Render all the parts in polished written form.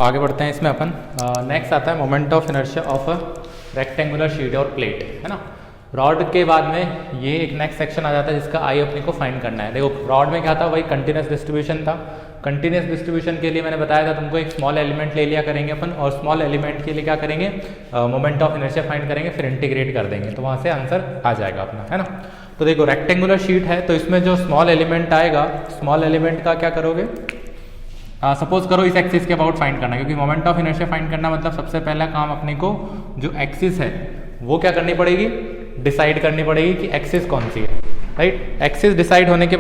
आगे बढ़ते हैं इसमें अपन। नेक्स्ट आता है moment of inertia of a rectangular sheet और प्लेट, है ना। रॉड के बाद में ये एक नेक्स्ट सेक्शन आ जाता है जिसका आई अपने को फाइंड करना है। देखो रॉड में क्या था, वही कंटिन्यूस डिस्ट्रीब्यूशन था। कंटिन्यूस डिस्ट्रीब्यूशन के लिए मैंने बताया था तुमको एक स्मॉल एलिमेंट ले लिया करेंगे अपन, और स्मॉल एलिमेंट के लिए क्या करेंगे, मोमेंट ऑफ इनर्शिया फाइंड करेंगे, फिर इंटीग्रेट कर देंगे, तो वहाँ से आंसर आ जाएगा अपना, है ना। तो देखो रेक्टेंगुलर शीट है, तो इसमें जो स्मॉल एलिमेंट आएगा, स्मॉल एलिमेंट का क्या करोगे, सपोज करो इस एक्सिस के अबाउट फाइंड करना है, क्योंकि मोमेंट ऑफ इनर्शिया फाइंड करना मतलब सबसे पहला काम अपने को जो एक्सिस है वो क्या करनी पड़ेगी, डिसाइड करनी पड़ेगी कि एक्सिस कौन सी है, राइट। एक्सिस डिसाइड होने के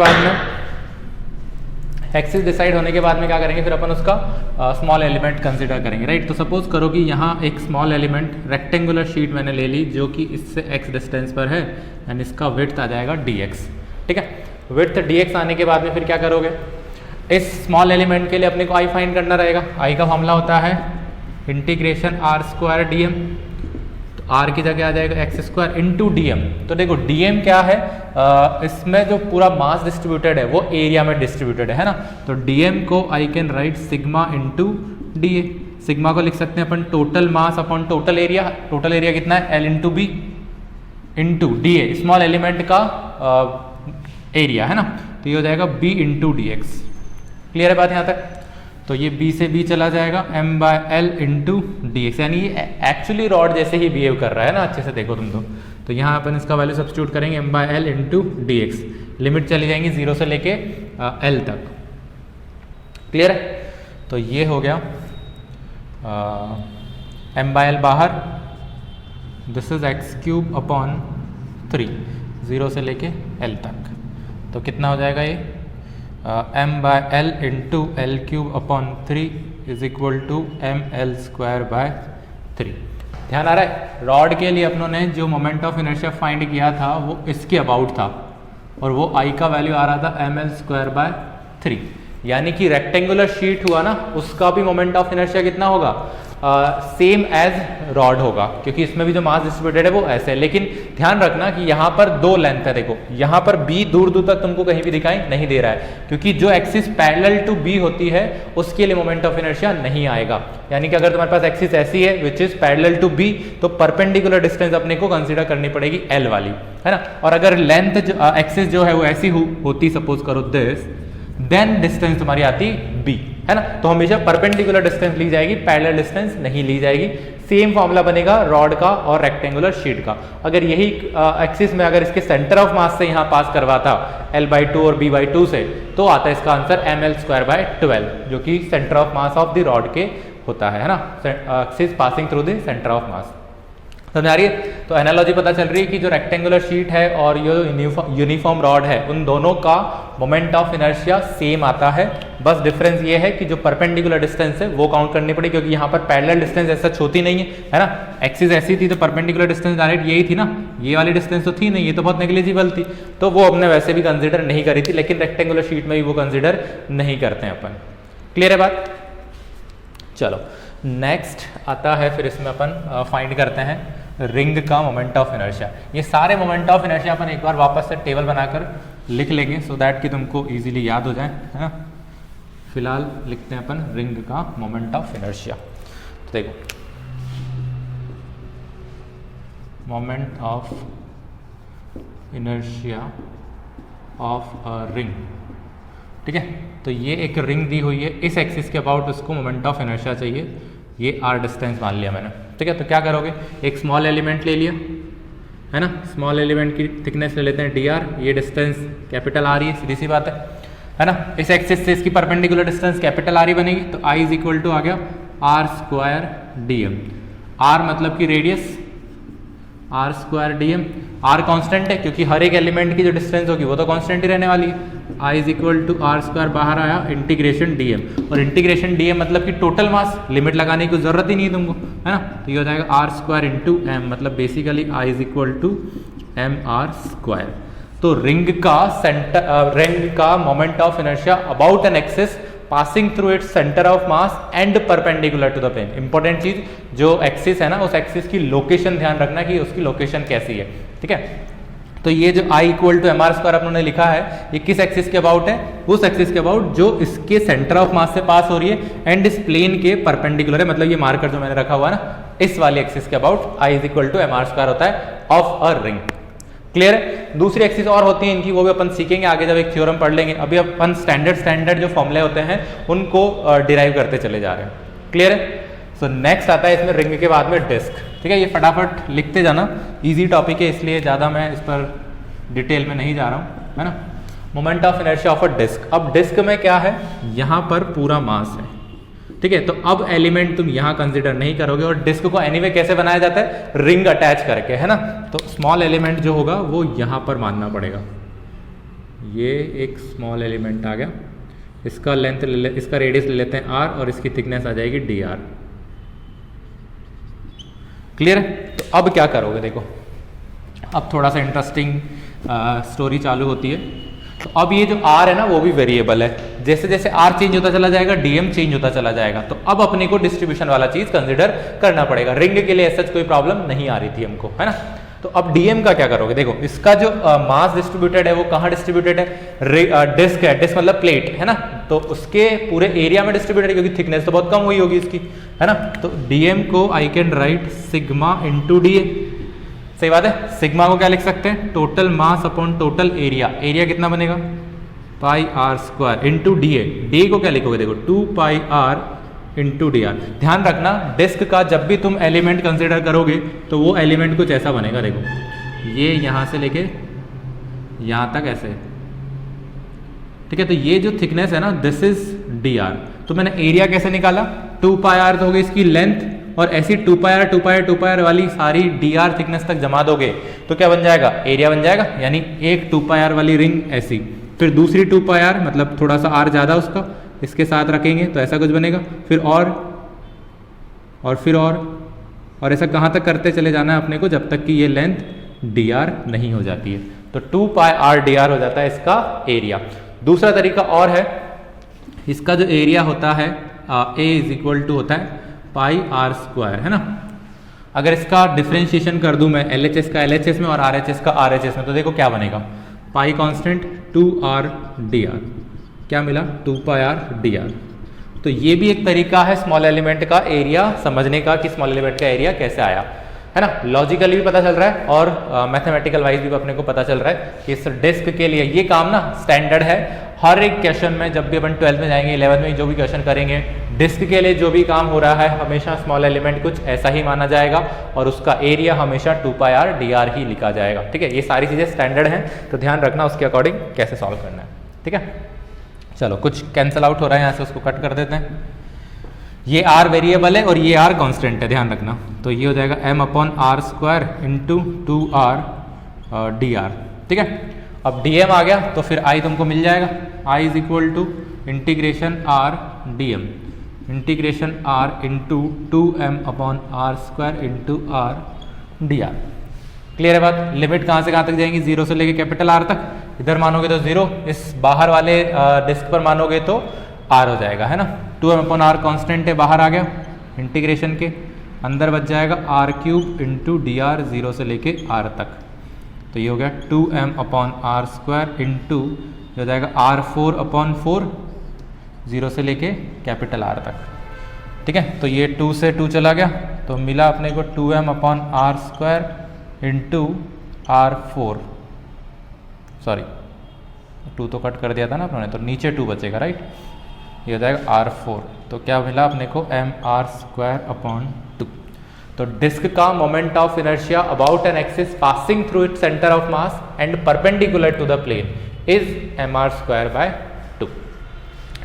बाद में क्या करेंगे, फिर अपन उसका स्मॉल एलिमेंट कंसिडर करेंगे, राइट। तो सपोज करो कि यहाँ एक स्मॉल एलिमेंट रेक्टेंगुलर शीट मैंने ले ली जो कि इससे x डिस्टेंस पर है, एंड इसका विड्थ आ जाएगा dx, ठीक है। विड्थ dx आने के बाद में फिर क्या करोगे, इस स्मॉल एलिमेंट के लिए अपने को आई फाइंड करना रहेगा। आई का फॉर्मूला होता है इंटीग्रेशन r² dm, तो r की जगह आ जाएगा x² इंटू dm। तो देखो dm क्या है, इसमें जो पूरा मास डिस्ट्रीब्यूटेड है वो एरिया में डिस्ट्रीब्यूटेड है ना। तो dm को I can write sigma into da। Sigma को लिख सकते हैं अपन total mass upon total area. Total area कितना है, l into B into da, small element का एरिया, है ना। तो ये हो जाएगा b इंटू dx। क्लियर है बात यहाँ तक। तो ये b से b चला जाएगा m/l इंटू dx, यानी ये एक्चुअली रॉड जैसे ही बिहेव कर रहा है ना, अच्छे से देखो तुम तो यहाँ अपन इसका वैल्यू सब्स्टिट्यूट करेंगे m/l इंटू dx। लिमिट चली जाएंगी 0 से लेके l तक। क्लियर है। तो ये हो गया m/l बाहर, दिस इज x³ अपॉन 3, 0 से लेके l तक। तो कितना हो जाएगा ये, m/l into l³ upon 3 is equal to ml²/3। ध्यान आ रहा है, रॉड के लिए अपनों ने जो मोमेंट ऑफ इनर्शिया फाइंड किया था वो इसके अबाउट था, और वो आई का वैल्यू आ रहा था ml²/3। यानी कि रेक्टेंगुलर शीट हुआ ना, उसका भी मोमेंट ऑफ इनर्शिया कितना होगा, सेम एज रॉड होगा, क्योंकि इसमें भी जो मास डिस्ट्रीब्यूटेड है वो ऐसे है। लेकिन ध्यान रखना कि यहाँ पर दो लेंथ है, देखो यहाँ पर b दूर दूर तक तुमको कहीं भी दिखाई नहीं दे रहा है, क्योंकि जो एक्सिस पैरेलल टू b होती है उसके लिए मोमेंट ऑफ इनर्शिया नहीं आएगा। यानी कि अगर तुम्हारे पास एक्सिस ऐसी है which is parallel to b, तो परपेंडिकुलर डिस्टेंस अपने को कंसिडर करनी पड़ेगी l वाली, है ना। और अगर लेंथ एक्सिस जो है वो ऐसी होती, सपोज करो दिस, देन डिस्टेंस तुम्हारी आती b, है ना। तो हमेशा परपेंडिकुलर डिस्टेंस ली जाएगी, पैरेलल डिस्टेंस नहीं ली जाएगी। सेम फॉर्मूला बनेगा रॉड का और रेक्टेंगुलर शीट का। अगर यही एक्सिस में अगर इसके सेंटर ऑफ मास से यहाँ पास करवाता l/2 और b/2 से, तो आता है इसका आंसर ml²/12, जो कि centre of mass of the rod के होता है ना, axis passing through the centre of मास। समझ आ रही है। तो एनालॉजी पता चल रही है कि जो रेक्टेंगुलर शीट है और ये यूनिफॉर्म रॉड है, उन दोनों का मोमेंट ऑफ इनर्शिया सेम आता है। बस डिफरेंस ये है कि जो परपेंडिकुलर डिस्टेंस है वो काउंट करनी पड़ी, क्योंकि यहाँ पर पैरेलल डिस्टेंस ऐसा होती नहीं है ना। एक्सिस ऐसी थी तो परपेंडिकुलर डिस्टेंस डायरेक्ट यही थी ना, ये वाली डिस्टेंस तो थी नहीं, ये तो बहुत नेग्लिजिबल थी, तो वो हमने वैसे भी कंसिडर नहीं करी थी। लेकिन रेक्टेंगुलर शीट में भी वो कंसिडर नहीं करते हैं अपन। क्लियर है बात। चलो नेक्स्ट आता है, फिर इसमें अपन फाइंड करते हैं रिंग का मोमेंट ऑफ इनर्शिया। ये सारे मोमेंट ऑफ इनर्शिया अपन एक बार वापस से टेबल बनाकर लिख लेंगे, सो दैट कि तुमको इजीली याद हो जाए, है ना। फिलहाल लिखते हैं अपन रिंग का मोमेंट ऑफ इनर्शिया। तो देखो moment of inertia of a ring, ठीक है। तो ये एक रिंग दी हुई है, इस एक्सिस के अबाउट उसको मोमेंट ऑफ इनर्शिया चाहिए, ये r डिस्टेंस मान लिया मैंने, ठीक है। तो क्या करोगे, एक स्मॉल एलिमेंट ले लिया, है ना। स्मॉल एलिमेंट की थिकनेस ले लेते हैं dr, ये डिस्टेंस कैपिटल r ही है, सीधी सी बात है ना। इस एक्सिस से इसकी परपेंडिकुलर डिस्टेंस कैपिटल r ही बनेगी, तो i इज इक्वल टू आ गया r² dm। r मतलब कि radius, r² dm। r constant है क्योंकि हर एक एलिमेंट की जो डिस्टेंस होगी वो तो कांस्टेंट ही रहने वाली है। i is equal to r² बाहर आया इंटीग्रेशन dm, और इंटीग्रेशन dm मतलब कि टोटल मास, लिमिट लगाने की जरूरत ही नहीं है तुमको, है ना। तो ये हो जाएगा r² इंटू m, मतलब basically i is equal to mr²। तो रिंग का moment of inertia about an axis passing through its centre of mass and perpendicular to the plane. Important चीज, जो एक्सिस है ना, उस एक्सिस की लोकेशन ध्यान रखना कि उसकी लोकेशन कैसी है, ठीक है। तो ये जो I equal to mr square अपने लिखा है, ये किस एक्सिस के अबाउट है? उस एक्सिस के अबाउट जो इसके सेंटर ऑफ मास से पास हो रही है एंड इस प्लेन के परपेंडिकुलर है, मतलब ये मार्कर जो मैंने रखा हुआ है ना, इस वाले एक्सिस के about I is equal to mr square होता है ऑफ अ रिंग। क्लियर है? दूसरी एक्सिस और होती है इनकी, वो भी अपन सीखेंगे आगे जब एक थ्योरम पढ़ लेंगे। अभी अपन स्टैंडर्ड जो फॉर्मूले होते हैं उनको डिराइव करते चले जा रहे हैं। क्लियर है? सो नेक्स्ट आता है इसमें रिंग के बाद में डिस्क। ठीक है, ये फटाफट लिखते जाना, इजी टॉपिक है इसलिए ज़्यादा मैं इस पर डिटेल में नहीं जा रहा हूँ, है ना। Moment of inertia of a disc. अब डिस्क में क्या है, यहाँ पर पूरा मास है, ठीक है। तो अब एलिमेंट तुम यहाँ कंसीडर नहीं करोगे, और डिस्क को एनीवे कैसे बनाया जाता है? रिंग अटैच करके, है ना। तो स्मॉल एलिमेंट जो होगा वो यहाँ पर मानना पड़ेगा। ये एक स्मॉल एलिमेंट आ गया, इसका लेंथ इसका रेडियस ले लेते हैं r, और इसकी थिकनेस आ जाएगी dr। क्लियर है? तो अब क्या करोगे, देखो अब थोड़ा सा इंटरेस्टिंग स्टोरी चालू होती है। तो अब ये जो r है ना वो भी वेरिएबल है, जैसे जैसे r चेंज होता चला जाएगा dm चेंज होता चला जाएगा। तो अब अपने को डिस्ट्रीब्यूशन वाला चीज कंसीडर करना पड़ेगा। रिंग के लिए ऐसा कोई प्रॉब्लम नहीं आ रही थी हमको, है ना। तो अब dm का क्या करोगे? देखो इसका जो मास डिस्ट्रीब्यूटेड है वो कहाँ डिस्ट्रीब्यूटेड है? डिस्क है, डिस्क मतलब प्लेट, है ना। तो उसके पूरे एरिया में डिस्ट्रीब्यूटेड है, क्योंकि थिकनेस तो बहुत कम हुई होगी इसकी, है ना। तो dm को I can write sigma into D. सही बात है। सिग्मा को क्या लिख सकते हैं? Total mass upon total area. Area कितना बनेगा? Pi R square into D A. D को क्या लिखोगे? देखो 2 pi R into D R. ध्यान रखना डिस्क का जब भी तुम एलिमेंट कंसिडर करोगे तो वो एलिमेंट कुछ ऐसा बनेगा। देखो ये यहाँ से लेके यहाँ तक ऐसे, ठीक है। तो ये जो थिकनेस है ना, दिस इज डी आर। तो मैंने एरिया कैसे निकाला? 2 पाई आर तो होगी इसकी लेंथ, और ऐसी 2 pi R 2 pi R 2 pi R वाली सारी डी आर थिकनेस तक जमा दोगे तो क्या बन जाएगा? एरिया बन जाएगा। यानी एक 2 पाई आर वाली रिंग ऐसी, फिर दूसरी 2 पाई आर मतलब थोड़ा सा आर ज़्यादा उसका इसके साथ रखेंगे तो ऐसा कुछ बनेगा, फिर और फिर और ऐसा कहाँ तक करते चले जाना है अपने को जब तक कि ये लेंथ डी आर नहीं हो जाती है। तो 2 पाई आर डी आर हो जाता है इसका एरिया। दूसरा तरीका और है, इसका जो एरिया होता है ए इज इक्वल टू होता है पाई आर स्क्वायर, है ना। अगर इसका डिफ्रेंशिएशन कर दूं मैं LHS का LHS में और RHS का RHS में, तो देखो क्या बनेगा? पाई कांस्टेंट 2r dr, क्या मिला? 2 पाई आर dr। तो ये भी एक तरीका है स्मॉल एलिमेंट का एरिया समझने का कि स्मॉल एलिमेंट का एरिया कैसे आया, है ना। लॉजिकली भी पता चल रहा है और मैथमेटिकल वाइज भी अपने को पता चल रहा है कि इस डिस्क के लिए ये काम ना स्टैंडर्ड है। हर एक क्वेश्चन में जब भी अपन 12th में जाएंगे, 11th में जो भी क्वेश्चन करेंगे, डिस्क के लिए जो भी काम हो रहा है हमेशा स्मॉल एलिमेंट कुछ ऐसा ही माना जाएगा और उसका एरिया हमेशा 2 पाई आर dr ही लिखा जाएगा। ठीक है, ये सारी चीज़ें स्टैंडर्ड हैं, तो ध्यान रखना उसके अकॉर्डिंग कैसे सॉल्व करना है। ठीक है, चलो कुछ कैंसिल आउट हो रहा है यहाँ से, उसको कट कर देते हैं। ये r वेरिएबल है और ये r कांस्टेंट है, ध्यान रखना। तो ये हो जाएगा m upon r square into 2r dr। ठीक है, अब dm आ गया तो फिर i तुमको मिल जाएगा। i is equal to integration r dm, integration r into 2m upon r square into r dr। Clear है बात? लिमिट कहाँ से कहाँ तक जाएंगी? 0 से लेके कैपिटल R तक। इधर मानोगे तो 0, इस बाहर वाले डिस्क पर मानोगे तो R हो जाएगा, है ना। 2m अपॉन आर कॉन्स्टेंट है, बाहर आ गया इंटीग्रेशन के, अंदर बच जाएगा r cube into D are 0 से लेके r तक। तो ये हो गया 2m upon r square into हो जाएगा r4 अपॉन 4 0 से लेके कैपिटल R तक। ठीक है, तो ये 2 से 2 चला गया तो मिला अपने को 2m upon r square into r4, sorry 2 तो कट कर दिया था ना अपने, तो नीचे 2 बचेगा, राइट। ये हो जाएगा r4, तो क्या मिला अपने को m r स्क्वायर अपॉन 2। तो डिस्क का moment of inertia about an axis passing through its centre of mass and perpendicular to the plane is mr square by 2।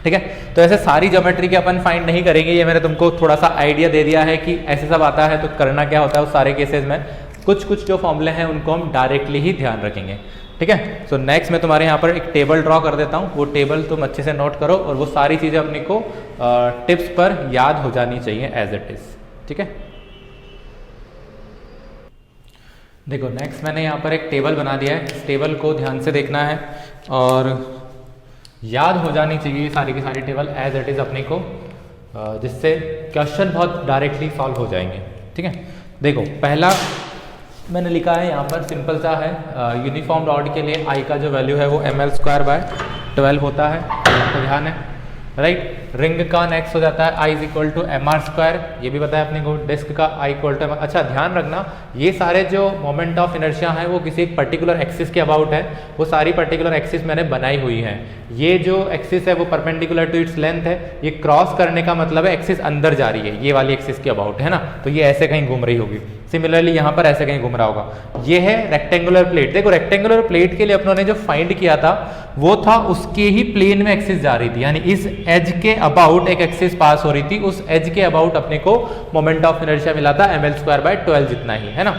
ठीक है, तो ऐसे सारी ज्योमेट्री के अपन फाइंड नहीं करेंगे, ये मैंने तुमको थोड़ा सा आइडिया दे दिया है कि ऐसे सब आता है तो करना क्या होता है उस सारे केसेस में। कुछ कुछ जो फॉर्मूले हैं उनको हम डायरेक्टली ही ध्यान रखेंगे। ठीक है, सो नेक्स्ट मैं तुम्हारे यहाँ पर एक टेबल ड्रॉ कर देता हूँ, वो टेबल तुम अच्छे से नोट करो और वो सारी चीज़ें अपने को टिप्स पर याद हो जानी चाहिए एज इट इज़। ठीक है, देखो नेक्स्ट मैंने यहाँ पर एक टेबल बना दिया है, इस टेबल को ध्यान से देखना है और याद हो जानी चाहिए सारी की सारी टेबल एज इट इज़ अपने को, जिससे क्वेश्चन बहुत डायरेक्टली सॉल्व हो जाएंगे। ठीक है, देखो पहला मैंने लिखा है यहाँ पर, सिंपल सा है, यूनिफॉर्म रॉड के लिए आई का जो वैल्यू है वो ml²/12 होता है, आपको ध्यान है, राइट। रिंग का नेक्स्ट हो जाता है I = mr², ये भी बताया अपने को। डिस्क का I = mr। अच्छा ध्यान रखना, ये सारे जो मोमेंट ऑफ इनर्शिया है वो किसी एक पर्टिकुलर एक्सिस के अबाउट है, वो सारी पर्टिकुलर एक्सिस मैंने बनाई हुई है। ये जो एक्सिस है वो परपेंडिकुलर टू इट्स लेंथ है, ये क्रॉस करने का मतलब है एक्सिस अंदर जा रही है, ये वाली एक्सिस के अबाउट है ना, तो ये ऐसे कहीं घूम रही होगी। सिमिलरली यहाँ पर ऐसे कहीं घूम रहा होगा। ये है रेक्टेंगुलर प्लेट। देखो रेक्टेंगुलर प्लेट के लिए अपनों ने जो फाइंड किया था वो था उसके ही प्लेन में एक्सिस जा रही थी, यानी इस एज के अबाउट एक एक्सिस पास हो रही थी, उस एज के अबाउट अपने को मोमेंट ऑफ इनर्शिया मिला था ml²/12 जितना ही, है ना।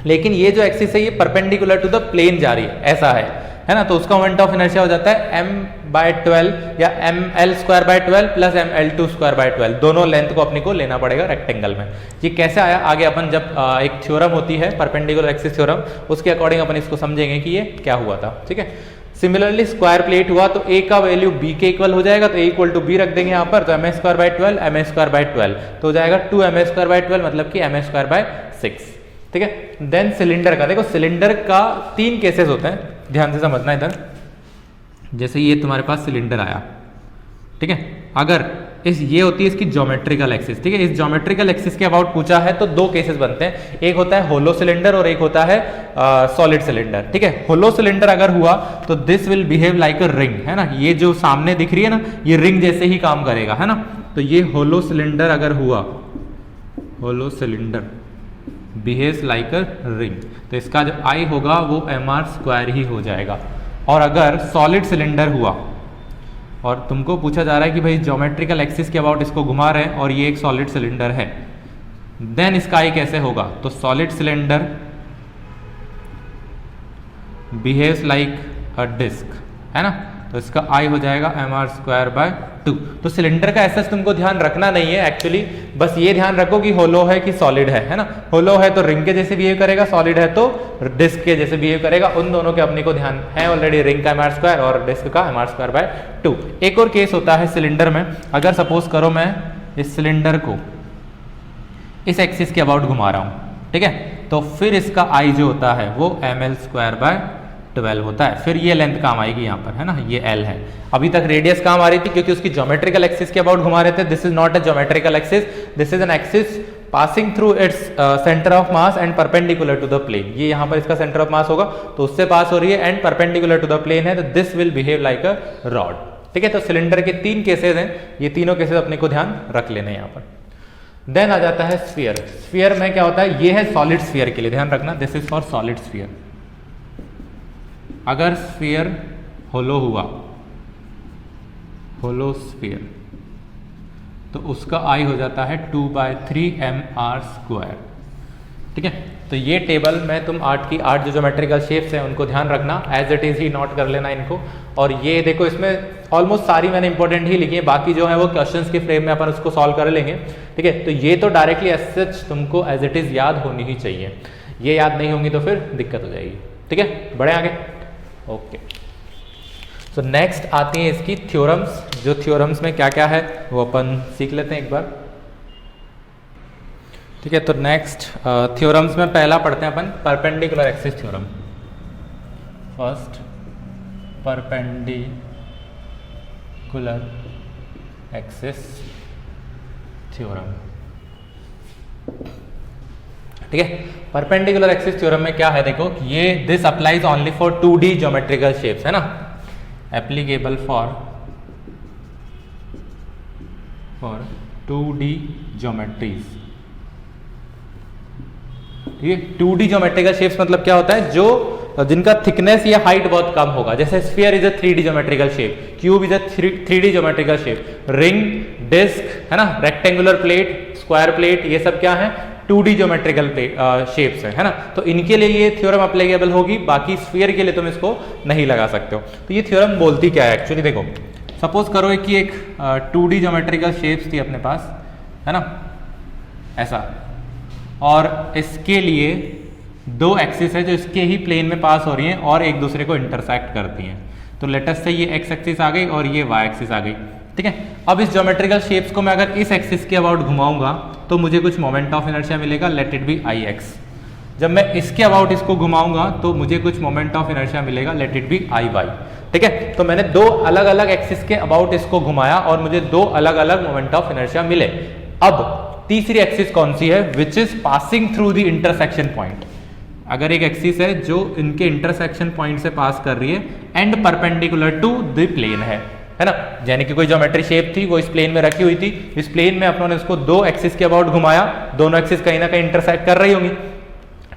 लेकिन ये जो एक्सिस है ये परपेंडिकुलर टू द प्लेन जा रही है, ऐसा है ना, तो उसका मोमेंट ऑफ इनर्शिया हो जाता है m/12 या ml²/12 प्लस ml²/12, दोनों लेंथ को अपने को लेना पड़ेगा रेक्टेंगल में। ये कैसे आया आगे अपन जब एक थ्योरम होती है परपेंडिकुलर एक्सिस थ्योरम, उसके अकॉर्डिंग अपन इसको समझेंगे कि ये क्या हुआ था, ठीक है। सिमिलरली स्क्वायर प्लेट हुआ तो a का वैल्यू b के इक्वल हो जाएगा, तो a = b रख देंगे यहाँ पर, तो ma²/12 ma²/12 तो हो जाएगा 2ma²/12 मतलब कि ma²/6, ठीक है। देन सिलेंडर का देखो, सिलेंडर का 3 केसेस होते हैं, ध्यान से समझना इधर। जैसे ये तुम्हारे पास सिलेंडर आया, ठीक है, अगर ये होती है इसकी ज्योमेट्रिकल एक्सिस, ठीक है, इस ज्योमेट्रिकल एक्सिस के अबाउट पूछा है तो 2 केसेस बनते हैं, एक होता है होलो सिलेंडर और एक होता है सॉलिड सिलेंडर, ठीक है। होलो सिलेंडर अगर हुआ तो this will behave like a ring, है ना, ये जो सामने दिख रही है ना ये रिंग जैसे ही काम करेगा, है ना। तो ये होलो सिलेंडर अगर हुआ, hollow cylinder behaves like a ring, तो इसका जो I होगा वो mr² ही हो जाएगा। और अगर सॉलिड सिलेंडर हुआ और तुमको पूछा जा रहा है कि भाई ज्योमेट्रिकल एक्सिस के अबाउट इसको घुमा रहे हैं और ये एक सॉलिड सिलेंडर है, देन इसका I कैसे होगा, तो solid cylinder behaves like a disc, है ना, तो इसका I हो जाएगा mr²/2। तो सिलेंडर का ऐसा तुमको ध्यान रखना नहीं है एक्चुअली, बस ये ध्यान रखो कि होलो है कि सॉलिड है ना। होलो है तो रिंग के जैसे बिहेव करेगा, सॉलिड है तो डिस्क के जैसे बिहेव करेगा, उन दोनों के अपने को ध्यान है ऑलरेडी, रिंग का mr² और डिस्क का mr²/2। एक और केस होता है सिलेंडर में, अगर सपोज करो मैं इस सिलेंडर को इस एक्सिस के अबाउट घुमा रहा हूँ, ठीक है, तो फिर इसका I जो होता है वो ml²/12 होता है, फिर ये लेंथ काम आएगी यहाँ पर, है ना, ये L है। अभी तक रेडियस काम आ रही थी क्योंकि उसकी ज्योमेट्रिकल एक्सिस के अबाउट घुमा रहे थे। This is not a geometrical axis, this is an axis passing through its centre of mass and perpendicular to the plane. ये यहाँ पर इसका सेंटर ऑफ मास होगा तो उससे पास हो रही है and perpendicular to the plane है, तो this will behave like a rod, ठीक है। तो सिलेंडर के 3 केसेस हैं, ये तीनों केसेस अपने को ध्यान रख लेने यहाँ पर। देन आ जाता है स्फीयर। स्फीयर में क्या होता है, ये है सॉलिड स्फीयर के लिए, ध्यान रखना, this is for solid sphere. अगर स्फीयर होलो हुआ, होलो स्फीयर, तो उसका I हो जाता है 2/3 mr², ठीक है। तो ये टेबल में तुम 8 जो ज्योमेट्रिकल शेप्स हैं उनको ध्यान रखना, एज इट इज ही नोट कर लेना इनको। और ये देखो इसमें ऑलमोस्ट सारी मैंने इंपॉर्टेंट ही लिखी है, बाकी जो है वो क्वेश्चंस के फ्रेम में अपन उसको सॉल्व कर लेंगे, ठीक है। तो ये तो डायरेक्टली एज सच तुमको एज इट इज याद होनी ही चाहिए, ये याद नहीं होंगी तो फिर दिक्कत हो जाएगी, ठीक है। बढ़े आगे, ओके। सो नेक्स्ट आती है इसकी थ्योरम्स। जो थ्योरम्स में क्या क्या है वो अपन सीख लेते हैं एक बार, ठीक है। तो नेक्स्ट थ्योरम्स में पहला पढ़ते हैं अपन perpendicular axis theorem. First perpendicular axis theorem, ठीक है। परपेंडिकुलर एक्सिस थ्योरम में क्या है, देखो ये this applies only for 2D geometrical shapes, है ना, एप्लीकेबल फॉर 2D ज्योमेट्रीज, ठीक है। 2D ज्योमेट्रिकल शेप्स मतलब क्या होता है, जो जिनका थिकनेस या हाइट बहुत कम होगा, जैसे sphere is a 3D geometrical shape, cube is a 3D geometrical shape, ring, disc, है ना, रेक्टेंगुलर प्लेट, स्क्वायर प्लेट, ये सब क्या है 2D ज्योमेट्रिकल शेप्स है ना। तो इनके लिए ये थ्योरम अप्लीकेबल होगी, बाकी स्फीयर के लिए तुम इसको नहीं लगा सकते हो। तो ये थ्योरम बोलती क्या है एक्चुअली, देखो सपोज करो कि एक 2D ज्योमेट्रिकल शेप्स थी अपने पास, है ना, ऐसा, और इसके लिए 2 एक्सिस है जो इसके ही प्लेन में पास हो रही हैं और एक दूसरे को इंटरसेक्ट करती हैं। तो लेटस से ये x एक्सिस आ गई और ये y एक्सिस आ गई, ठीक है। अब इस ज्योमेट्रिकल शेप्स को मैं अगर इस एक्सिस के अबाउट घुमाऊंगा तो मुझे कुछ मोमेंट ऑफ इनर्शिया मिलेगा, लेट इट बी Ix, जब मैं इसके अबाउट इसको घुमाऊंगा तो मुझे कुछ मोमेंट ऑफ इनर्शिया मिलेगा, let it be I Y. ठीक है, तो मैंने दो अलग अलग एक्सिस के अबाउट इसको घुमाया और मुझे दो अलग अलग मोमेंट ऑफ इनर्शिया मिले। अब तीसरी एक्सिस कौन सी है, which is passing through the intersection point. अगर एक एक्सिस है जो इनके इंटरसेक्शन पॉइंट से पास कर रही है and perpendicular to the plane है ना, यानी कि कोई ज्योमेट्री शेप थी वो इस प्लेन में रखी हुई थी, इस प्लेन में अपनों ने इसको दो एक्सिस के अबाउट घुमाया, दोनों एक्सिस कहीं ना कहीं इंटरसेक्ट कर रही होंगी।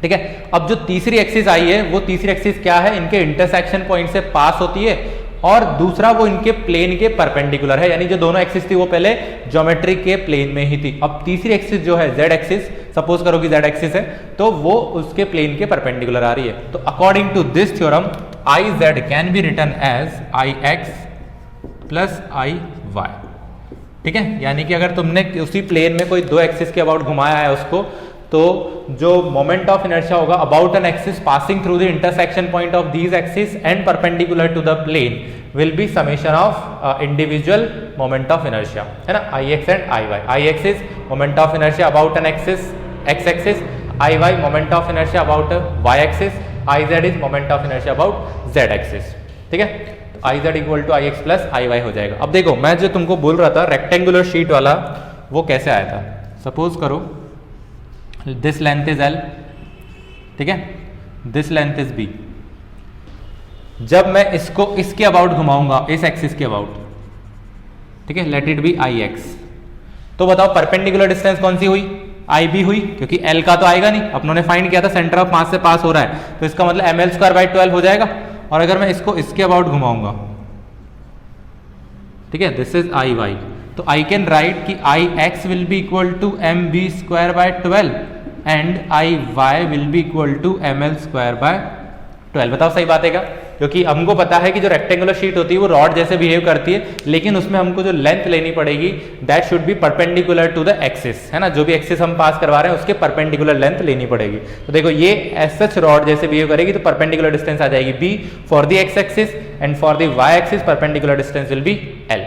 ठीक है, अब जो तीसरी एक्सिस आई है वो तीसरी एक्सिस क्या है, इनके इंटरसेक्शन पॉइंट से पास होती है और दूसरा वो इनके प्लेन के परपेंडिकुलर है, यानी जो दोनों एक्सिस थी वो पहले ज्योमेट्री के प्लेन में ही थी। अब तीसरी एक्सिस जो है जेड एक्सिस, सपोज करो कि जेड एक्सिस है, तो वो उसके प्लेन के परपेंडिकुलर आ रही है। तो according to this theorem I Z can be written as I X plus I Y. ठीक है, यानी कि अगर तुमने उसी प्लेन में कोई दो एक्सिस के अबाउट घुमाया है उसको, तो जो मोमेंट ऑफ इनर्शिया होगा about an axis passing through the intersection point of these axis and perpendicular to the plane will be summation of individual moment of inertia, है ना, I X and I Y. I X is moment of inertia about an axis X axis, I Y moment of inertia about Y axis, I Z is moment of inertia about Z axis. ठीक है, I Z equal to I X plus I Y हो जाएगा। अब देखो मैं जो तुमको बोल रहा था रेक्टेंगुलर शीट वाला, वो कैसे आया था, सपोज करो दिस लेंथ इज एल, ठीक है, दिस लेंथ इज बी। जब मैं इसको इसके अबाउट घुमाऊंगा, इस एक्सिस के अबाउट, ठीक है, let it be I X, तो बताओ परपेंडिकुलर डिस्टेंस कौन सी हुई, आई बी हुई, क्योंकि एल का तो आएगा नहीं, अपनों ने फाइंड किया था सेंटर ऑफ मास से पास हो रहा है, तो इसका मतलब एम एल स्क्वायर बाई 12 हो जाएगा। और अगर मैं इसको इसके अबाउट घुमाऊंगा, ठीक है, दिस इज आई वाई, तो आई कैन राइट कि I X will be equal to M B square by 12 and I Y will be equal to M L square by 12। बताओ सही बात है क्या, क्योंकि हमको पता है कि जो रेक्टेंगुलर शीट होती है वो रॉड जैसे बिहेव करती है, लेकिन उसमें हमको जो लेंथ लेनी पड़ेगी that should be perpendicular to the axis, है ना, जो भी एक्सिस हम पास करवा रहे हैं उसके परपेंडिकुलर लेंथ लेनी पड़ेगी। तो देखो ये एज सच रॉड जैसे बिहेव करेगी, तो परपेंडिकुलर डिस्टेंस आ जाएगी B for the X axis and for the Y axis perpendicular distance will be L.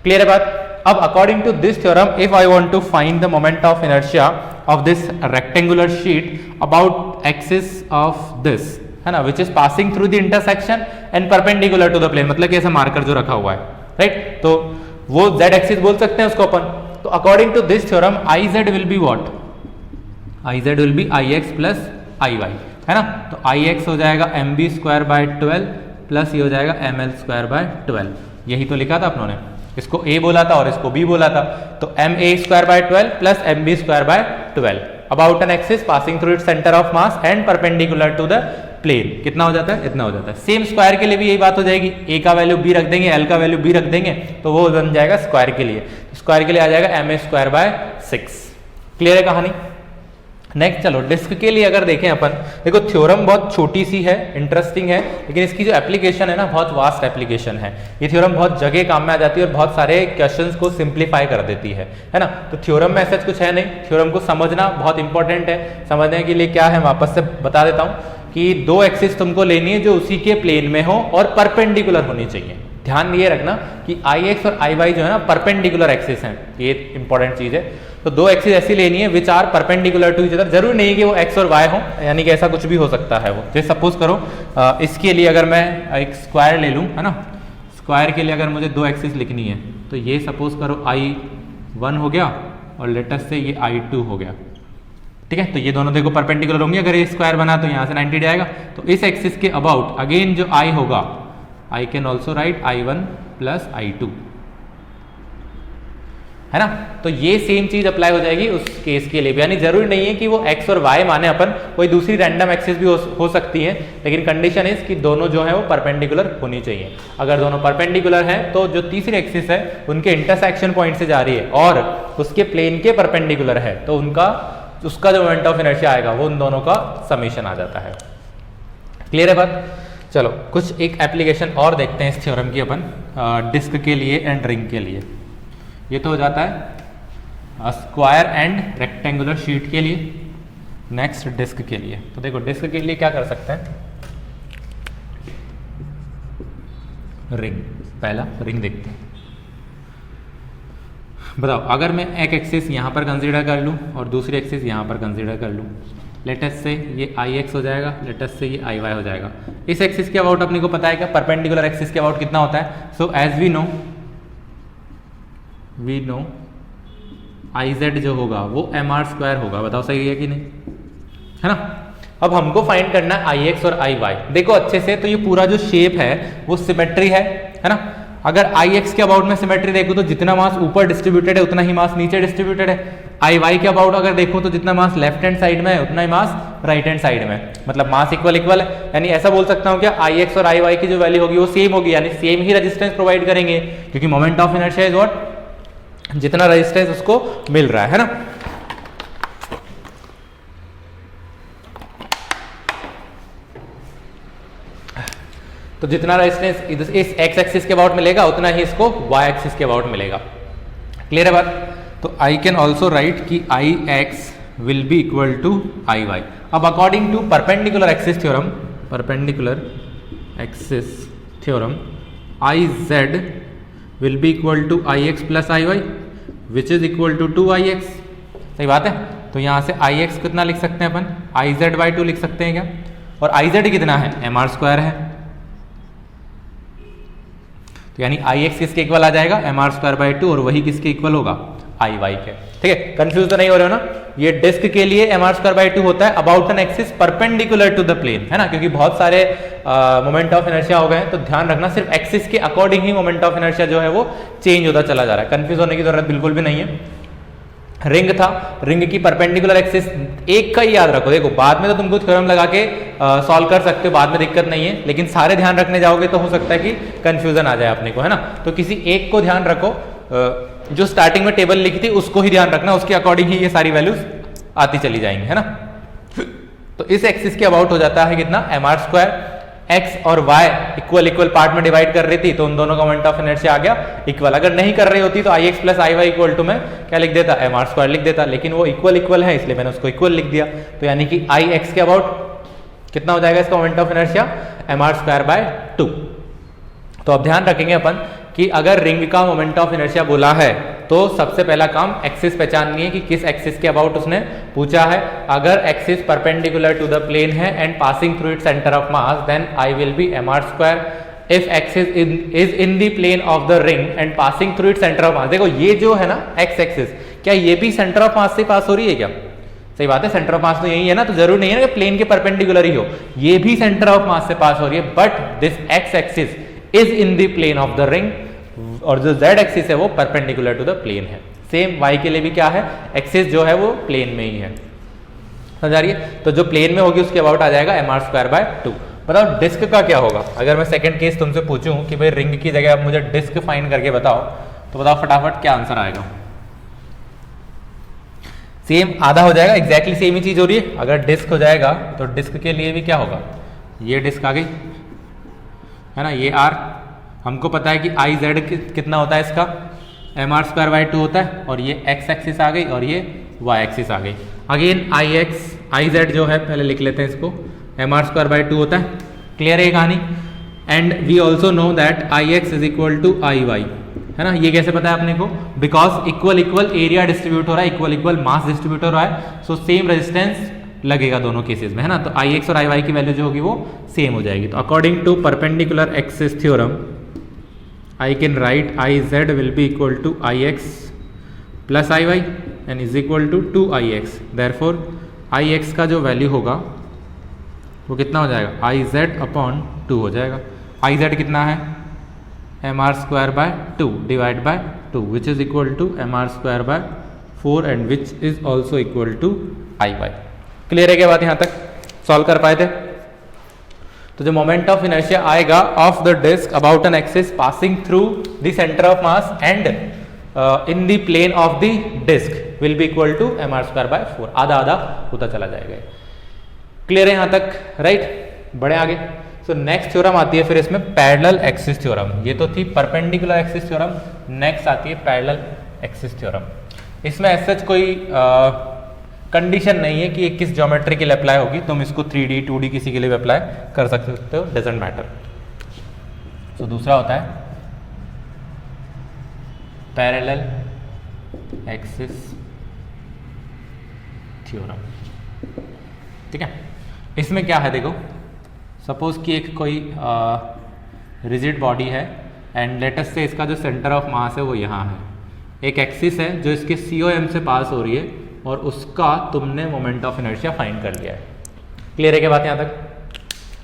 Clear है बात। अब according to this theorem if I want to find the moment of inertia of this rectangular sheet about axis of this, है ना, which is passing through the intersection and perpendicular to the plane, मतलब कि ऐसा marker जो रखा हुआ है, right, तो वो जेड एक्सिस बोल सकते हैं उसको अपन। तो according to this theorem I Z will be what, I Z will be I X plus I Y, है ना, तो आई एक्स हो जाएगा M B square by 12 plus ये हो जाएगा एम एल स्क्वायर बाय 12। यही तो लिखा था अपनों ने, इसको ए बोला था और इसको बी बोला था, तो M A square by 12 plus M B square by 12 about an axis passing through its centre of mass and perpendicular to the plane. कितना हो जाता है, इतना हो जाता है। सेम स्क्वायर के लिए भी यही बात हो जाएगी, ए का वैल्यू बी रख देंगे, एल का वैल्यू बी रख देंगे, तो वो बन जाएगा स्क्वायर के लिए, स्क्वायर के लिए आ जाएगा M A square by 6। Clear है कहानी। नेक्स्ट चलो डिस्क के लिए अगर देखें अपन, देखो थ्योरम बहुत छोटी सी है, इंटरेस्टिंग है, लेकिन इसकी जो एप्लीकेशन है ना बहुत वास्ट एप्लीकेशन है। ये थ्योरम बहुत जगह काम में आ जाती है और बहुत सारे क्वेश्चंस को सिंप्लीफाई कर देती है ना। तो थ्योरम में ऐसा कुछ है नहीं, थ्योरम को समझना बहुत इंपॉर्टेंट है। समझने के लिए क्या है वापस से बता देता हूँ कि दो एक्सिस तुमको लेनी है जो उसी के प्लेन में हो और परपेंडिकुलर होनी चाहिए। ध्यान ये रखना कि आई एक्स और आई वाई जो है ना परपेंडिकुलर एक्सिस हैं, ये इंपॉर्टेंट चीज है। तो दो एक्सिस ऐसी लेनी है which are perpendicular to each other. जरूर नहीं कि वो एक्स और वाई हो, यानी कि ऐसा कुछ भी हो सकता है वो। जैसे सपोज करो इसके लिए अगर मैं एक स्क्वायर ले लूँ, है ना, स्क्वायर के लिए अगर मुझे दो एक्सिस लिखनी है तो ये सपोज करो I1 हो गया और लेटेस्ट से ये I2 हो गया, ठीक है। तो ये दोनों देखो परपेंडिकुलर होंगे, अगर ये स्क्वायर बना तो यहाँ से 90 जाएगा। तो इस एक्सिस के अबाउट अगेन जो I होगा, I can also right I1 plus I2, है ना। तो ये सेम चीज अप्लाई हो जाएगी उस केस के लिए भी, यानी जरूरी नहीं है कि वो x और y माने अपन, कोई दूसरी रैंडम एक्सिस भी हो सकती है, लेकिन कंडीशन इज कि दोनों जो है वो परपेंडिकुलर होनी चाहिए। अगर दोनों परपेंडिकुलर हैं तो जो तीसरी एक्सिस है उनके इंटरसेक्शन पॉइंट से जा रही है और उसके प्लेन के परपेंडिकुलर है, तो उसका जो मोमेंट ऑफ इनर्शिया आएगा वो उन दोनों का समेशन आ जाता है। क्लियर है बात। चलो कुछ एक एप्लीकेशन और देखते हैं इस थ्योरम की अपन डिस्क के लिए एंड रिंग के लिए। ये तो हो जाता है स्क्वायर एंड रेक्टेंगुलर शीट के लिए। नेक्स्ट डिस्क के लिए, तो देखो डिस्क के लिए क्या कर सकते हैं, रिंग। पहला रिंग देखते हैं। बताओ अगर मैं एक एक्सिस यहाँ पर कंसीडर कर लूँ और दूसरी एक्सिस यहाँ पर कंसीडर कर लूँ, लेटेस्ट से ये आई एक्स हो जाएगा, लेटेस्ट से ये आई वाई हो जाएगा। इस एक्सिस के अबाउट अपने को पता है क्या, परपेंडिकुलर एक्सिस के अबाउट कितना होता है। So as we know I Z जो होगा वो एम आर स्क्वायर होगा। बताओ सही है कि नहीं, है ना। अब हमको फाइंड करना है आई एक्स और आई वाई। देखो अच्छे से, तो ये पूरा जो शेप है वो सिमेट्री है ना। अगर आई एक्स के अबाउट में सिमेट्री देखो तो जितना मास ऊपर डिस्ट्रीब्यूटेड है उतना ही मास नीचे डिस्ट्रीब्यूटेड है। आई वाई के अबाउट अगर देखो तो जितना मास लेफ्ट हैंड साइड में है उतना ही मास राइट हैंड साइड में, मतलब मास इक्वल है। यानी ऐसा बोल सकता हूँ क्या, आई एक्स और आई वाई की जो वैल्यू होगी वो सेम होगी, यानी सेम ही रेजिस्टेंस प्रोवाइड करेंगे, क्योंकि moment of inertia is what, जितना रेजिस्टेंस उसको मिल रहा है ना। तो जितना रेजिस्टेंस इस एक्स एक्सिस के अबाउट मिलेगा उतना ही इसको वाई एक्सिस के अबाउट मिलेगा। क्लियर है बात। तो आई कैन ऑल्सो राइट कि I X will be equal to I Y. अब according to perpendicular axis theorem I Z will be equal to I X plus I Y which is equal to 2 सही बात है। तो यहां से आई x कितना लिख सकते हैं अपन, आई जेड बाई 2 लिख सकते हैं क्या, और आई जेड कितना है, एम आर स्क्वायर है। तो यानी आई एक्स किसके इक्वल आ जाएगा, एम आर स्क्वायर बाई 2, और वही किसके इक्वल होगा, आई वाई के। ठीक है, कंफ्यूज तो नहीं हो रहे हो ना। ये डिस्क के लिए एम आर स्क्वायर बाई 2 होता है about an axis perpendicular to the plane, है ना, क्योंकि बहुत सारे मोमेंट ऑफ इनर्शिया हो गए हैं, तो ध्यान रखना सिर्फ एक्सिस के according he moment of inertia जो है वो चेंज होता चला जा रहा है। कंफ्यूज होने की जरूरत बिल्कुल भी नहीं है। रिंग था, रिंग की परपेंडिकुलर एक्सिस एक का ही याद रखो। देखो बाद में तो तुमको थ्योरम लगा के सॉल्व कर सकते हो, बाद में दिक्कत नहीं है, लेकिन सारे ध्यान रखने जाओगे तो हो सकता है कि कंफ्यूजन आ जाए अपने को, है ना। तो किसी एक को ध्यान रखो, जो स्टार्टिंग में टेबल लिखी थी उसको ही ध्यान रखना, उसके अकॉर्डिंग ही ये सारी वैल्यूज आती चली जाएंगी, है ना। तो इस एक्सिस के अबाउट हो जाता है कितना, एम आर स्क्वायर। एक्स और वाई इक्वल पार्ट में डिवाइड कर रही थी तो उन दोनों का मोमेंट ऑफ इनर्शिया आ गया इक्वल। अगर नहीं कर रही होती तो I X plus I Y equal to में क्या लिख देता, एम आर स्क्वायर लिख देता, लेकिन वो इक्वल है इसलिए मैंने उसको इक्वल लिख दिया। तो यानी कि आई एक्स के अबाउट कितना हो जाएगा इसका moment of inertia, M R square by 2। तो अब ध्यान रखेंगे अपन कि अगर रिंग का मोमेंट ऑफ इनर्शिया बोला है तो सबसे पहला काम एक्सिस पहचाननी है कि किस एक्सिस के अबाउट उसने पूछा है। अगर axis perpendicular to the plane है and passing through it centre of mass, then I will be M R square. If axis is in the plane of the ring and passing through it centre of mass, देखो ये जो है ना x axis, क्या ये भी centre of मास से पास हो रही है क्या, सही बात है, सेंटर ऑफ मास तो यही है ना, तो जरूर नहीं है ना कि प्लेन के परपेंडिकुलर ही हो, ये भी सेंटर ऑफ मास से पास हो रही है। But this X axis is in the plane of the ring, और जो z एक्सिस है वो परपेंडिकुलर टू द प्लेन है। सेम y के लिए भी क्या है, एक्सिस जो है वो प्लेन में ही है, समझ आ रही है। तो जो प्लेन में होगी उसके अबाउट आ जाएगा एम आर स्क्वायर बाय 2। बताओ डिस्क का क्या होगा। अगर मैं सेकंड केस तुमसे पूछूं कि भाई रिंग की जगह आप मुझे डिस्क फाइंड करके बताओ, तो बताओ फटाफट क्या आंसर आएगा। सेम आधा हो जाएगा, एग्जैक्टली सेम ही चीज हो रही है। अगर डिस्क हो जाएगा तो डिस्क के लिए भी क्या होगा, ये डिस्क आ गई, है ना, ये आर, हमको पता है कि आई जेड कितना होता है इसका, एम आर स्क्वायर बाई 2 होता है, और ये एक्स एक्सिस आ गई और ये वाई एक्सिस आ गई। Again I x I Z जो है पहले लिख लेते हैं इसको, एम आर स्क्वायर बाई 2 होता है। क्लियर है ये कहानी। And we also know that I X is equal to I Y, है ना। ये कैसे पता है अपने को, बिकॉज इक्वल एरिया डिस्ट्रीब्यूट हो रहा है, इक्वल मास डिस्ट्रीब्यूट हो रहा है, सो सेम रेजिस्टेंस लगेगा दोनों केसेस में, है ना। तो आई एक्स और आई वाई की वैल्यू जो होगी वो सेम हो जाएगी। तो according to perpendicular axis theorem I can write I z will be equal to I x plus I y and is equal to 2 I x. Therefore I x का जो value होगा वो कितना हो जाएगा, I z अपॉन 2 हो जाएगा। I z कितना है, M R square by 2 divide by 2 which is equal to M R square by 4 and which is also equal to I Y. Clear है क्या बात, यहाँ तक सॉल्व कर पाए थे। तो जो मोमेंट ऑफ इनर्शिया आएगा of the disc about an axis passing through the centre of mass and in the plane of the disc will be equal to M R square by 4, आधा आधा होता चला जाएगा। क्लियर है यहाँ तक, right. बढ़े आगे। सो नेक्स्ट थ्योरम आती है फिर इसमें पैरेलल एक्सिस थ्योरम। ये तो थी परपेंडिकुलर एक्सिस थ्योरम, नेक्स्ट आती है पैरेलल एक्सिस थ्योरम। इसमें ऐसा कोई कंडीशन नहीं है कि ये किस ज्योमेट्री के लिए अप्लाई होगी, तुम इसको 3D 2D किसी के लिए भी अप्लाई कर सकते हो, डजेंट मैटर। तो दूसरा होता है पैरेलल एक्सिस थ्योरम। ठीक है। इसमें क्या है देखो, सपोज कि एक कोई रिजिड बॉडी है एंड लेटस से इसका जो सेंटर ऑफ मास है वो यहाँ है, एक एक्सिस है जो इसके COM से पास हो रही है और उसका तुमने मोमेंट ऑफ इनर्शिया फाइंड कर लिया है। क्लियर है क्या बात यहाँ तक?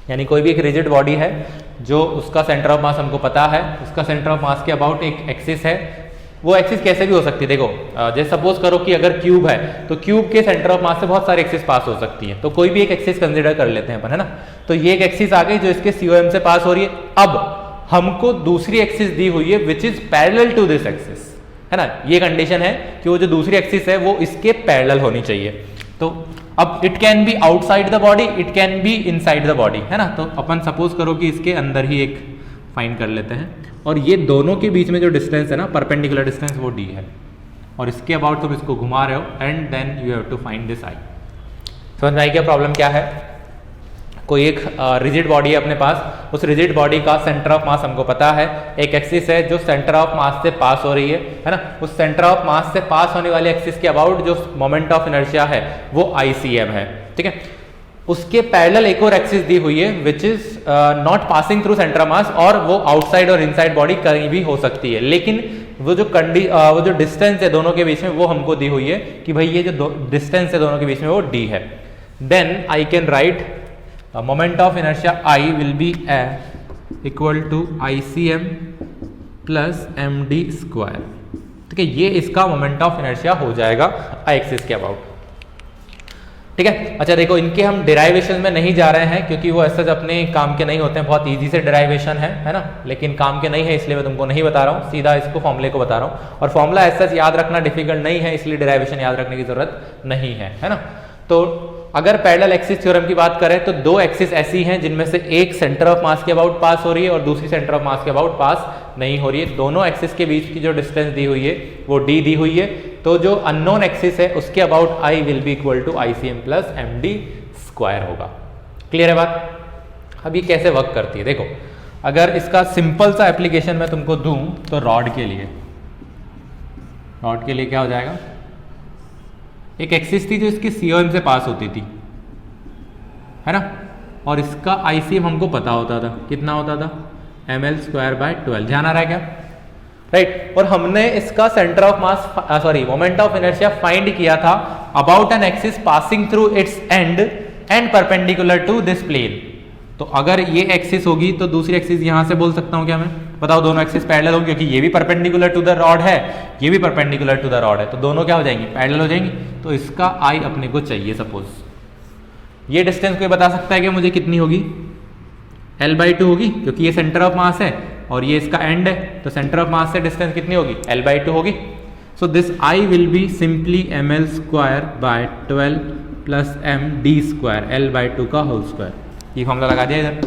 यानी कोई भी एक रिजिड बॉडी है जो उसका सेंटर ऑफ मास हमको पता है, उसका सेंटर ऑफ मास के अबाउट एक एक्सिस है। वो एक्सिस कैसे भी हो सकती है देखो, जैसे सपोज करो कि अगर क्यूब है तो क्यूब के सेंटर ऑफ मास से बहुत सारी एक्सिस पास हो सकती है, तो कोई भी एक एक्सिस कंसिडर कर लेते हैं अपन, है ना। तो ये एक एक्सिस आ गई जो इसके COM से पास हो रही है। अब हमको दूसरी एक्सिस दी हुई है which is parallel to this axis, है ना। ये कंडीशन है कि वो जो दूसरी एक्सिस है वो इसके पैरेलल होनी चाहिए। तो अब it can be outside the body, it can be inside the body, है ना। तो अपन सपोज करो कि इसके अंदर ही एक फाइंड कर लेते हैं और ये दोनों के बीच में जो डिस्टेंस है ना, परपेंडिकुलर डिस्टेंस, वो d है और इसके अबाउट तुम इसको घुमा रहे हो and then you have to find this i। समझ में आई क्या प्रॉब्लम क्या है? कोई एक रिजिड बॉडी है अपने पास, उस रिजिड बॉडी का सेंटर ऑफ मास हमको पता है, एक एक्सिस है जो सेंटर ऑफ मास से पास हो रही है ना। उस सेंटर ऑफ मास से पास होने वाले एक्सिस के अबाउट जो मोमेंट ऑफ इनर्शिया है वो ICM है, ठीक है। उसके पैरेलल एक और एक्सिस दी हुई है which is not passing through centre of मास, और वो आउटसाइड और इनसाइड बॉडी कहीं भी हो सकती है, लेकिन वो जो डिस्टेंस है दोनों के बीच में वो हमको दी हुई है कि भाई ये जो डिस्टेंस है दोनों के बीच में वो d है। Then I can write moment of inertia I will be equal to ICM plus MD square, ठीक है। ये इसका मोमेंट ऑफ इनर्शिया हो जाएगा I एक्सिस के अबाउट, ठीक है। अच्छा देखो, इनके हम डेराइवेशन में नहीं जा रहे हैं क्योंकि वो ऐसा अपने काम के नहीं होते हैं, बहुत इजी से डेराइवेशन है ना, लेकिन काम के नहीं है इसलिए मैं तुमको नहीं बता रहा हूँ, सीधा इसको फॉर्मूले को बता रहा हूँ। और फॉर्मूला ऐसा याद रखना डिफिकल्ट नहीं है, इसलिए डेराइवेशन याद रखने की जरूरत नहीं है ना। तो अगर पैरेलल एक्सिस थ्योरम की बात करें तो दो एक्सिस ऐसी हैं जिनमें से एक सेंटर ऑफ मास के अबाउट पास हो रही है और दूसरी सेंटर ऑफ मास के अबाउट पास नहीं हो रही है। दोनों एक्सिस के बीच की जो डिस्टेंस दी हुई है वो d दी हुई है। तो जो अननोन एक्सिस है उसके about I will be equal to ICM plus MD square होगा। क्लियर है बात? अब ये कैसे वर्क करती है देखो, अगर इसका सिंपल सा एप्लीकेशन मैं तुमको दूं तो रॉड के लिए क्या हो जाएगा, एक एक्सिस थी जो इसकी COM से पास होती थी, है ना, और इसका ICM हमको पता होता था, कितना होता था, ml स्क्वायर बाय 12। ध्यान आ रहा है क्या? राइट। और हमने इसका centre of mass moment of inertia find किया था about an axis passing through its end perpendicular to this plane. तो अगर ये एक्सिस होगी तो दूसरी एक्सिस यहां से बोल सकता हूं क्या मैं? बताओ, दोनों एक्सिस पैरेलल होंगे क्योंकि ये भी परपेंडिकुलर टू द रॉड है, ये भी परपेंडिकुलर टू द रॉड है, तो दोनों क्या हो जाएंगी, पैरेलल हो जाएंगी। तो इसका I अपने को चाहिए। सपोज ये डिस्टेंस कोई बता सकता है कि मुझे कितनी होगी, L/2 होगी क्योंकि ये सेंटर ऑफ मास है और ये इसका एंड है, तो सेंटर ऑफ मास से डिस्टेंस कितनी होगी, L/2 होगी। So this I will be simply ml square by 12 plus MD square L/2 का होल स्क्वायर। ये फॉर्मूला लगा दिया इधर।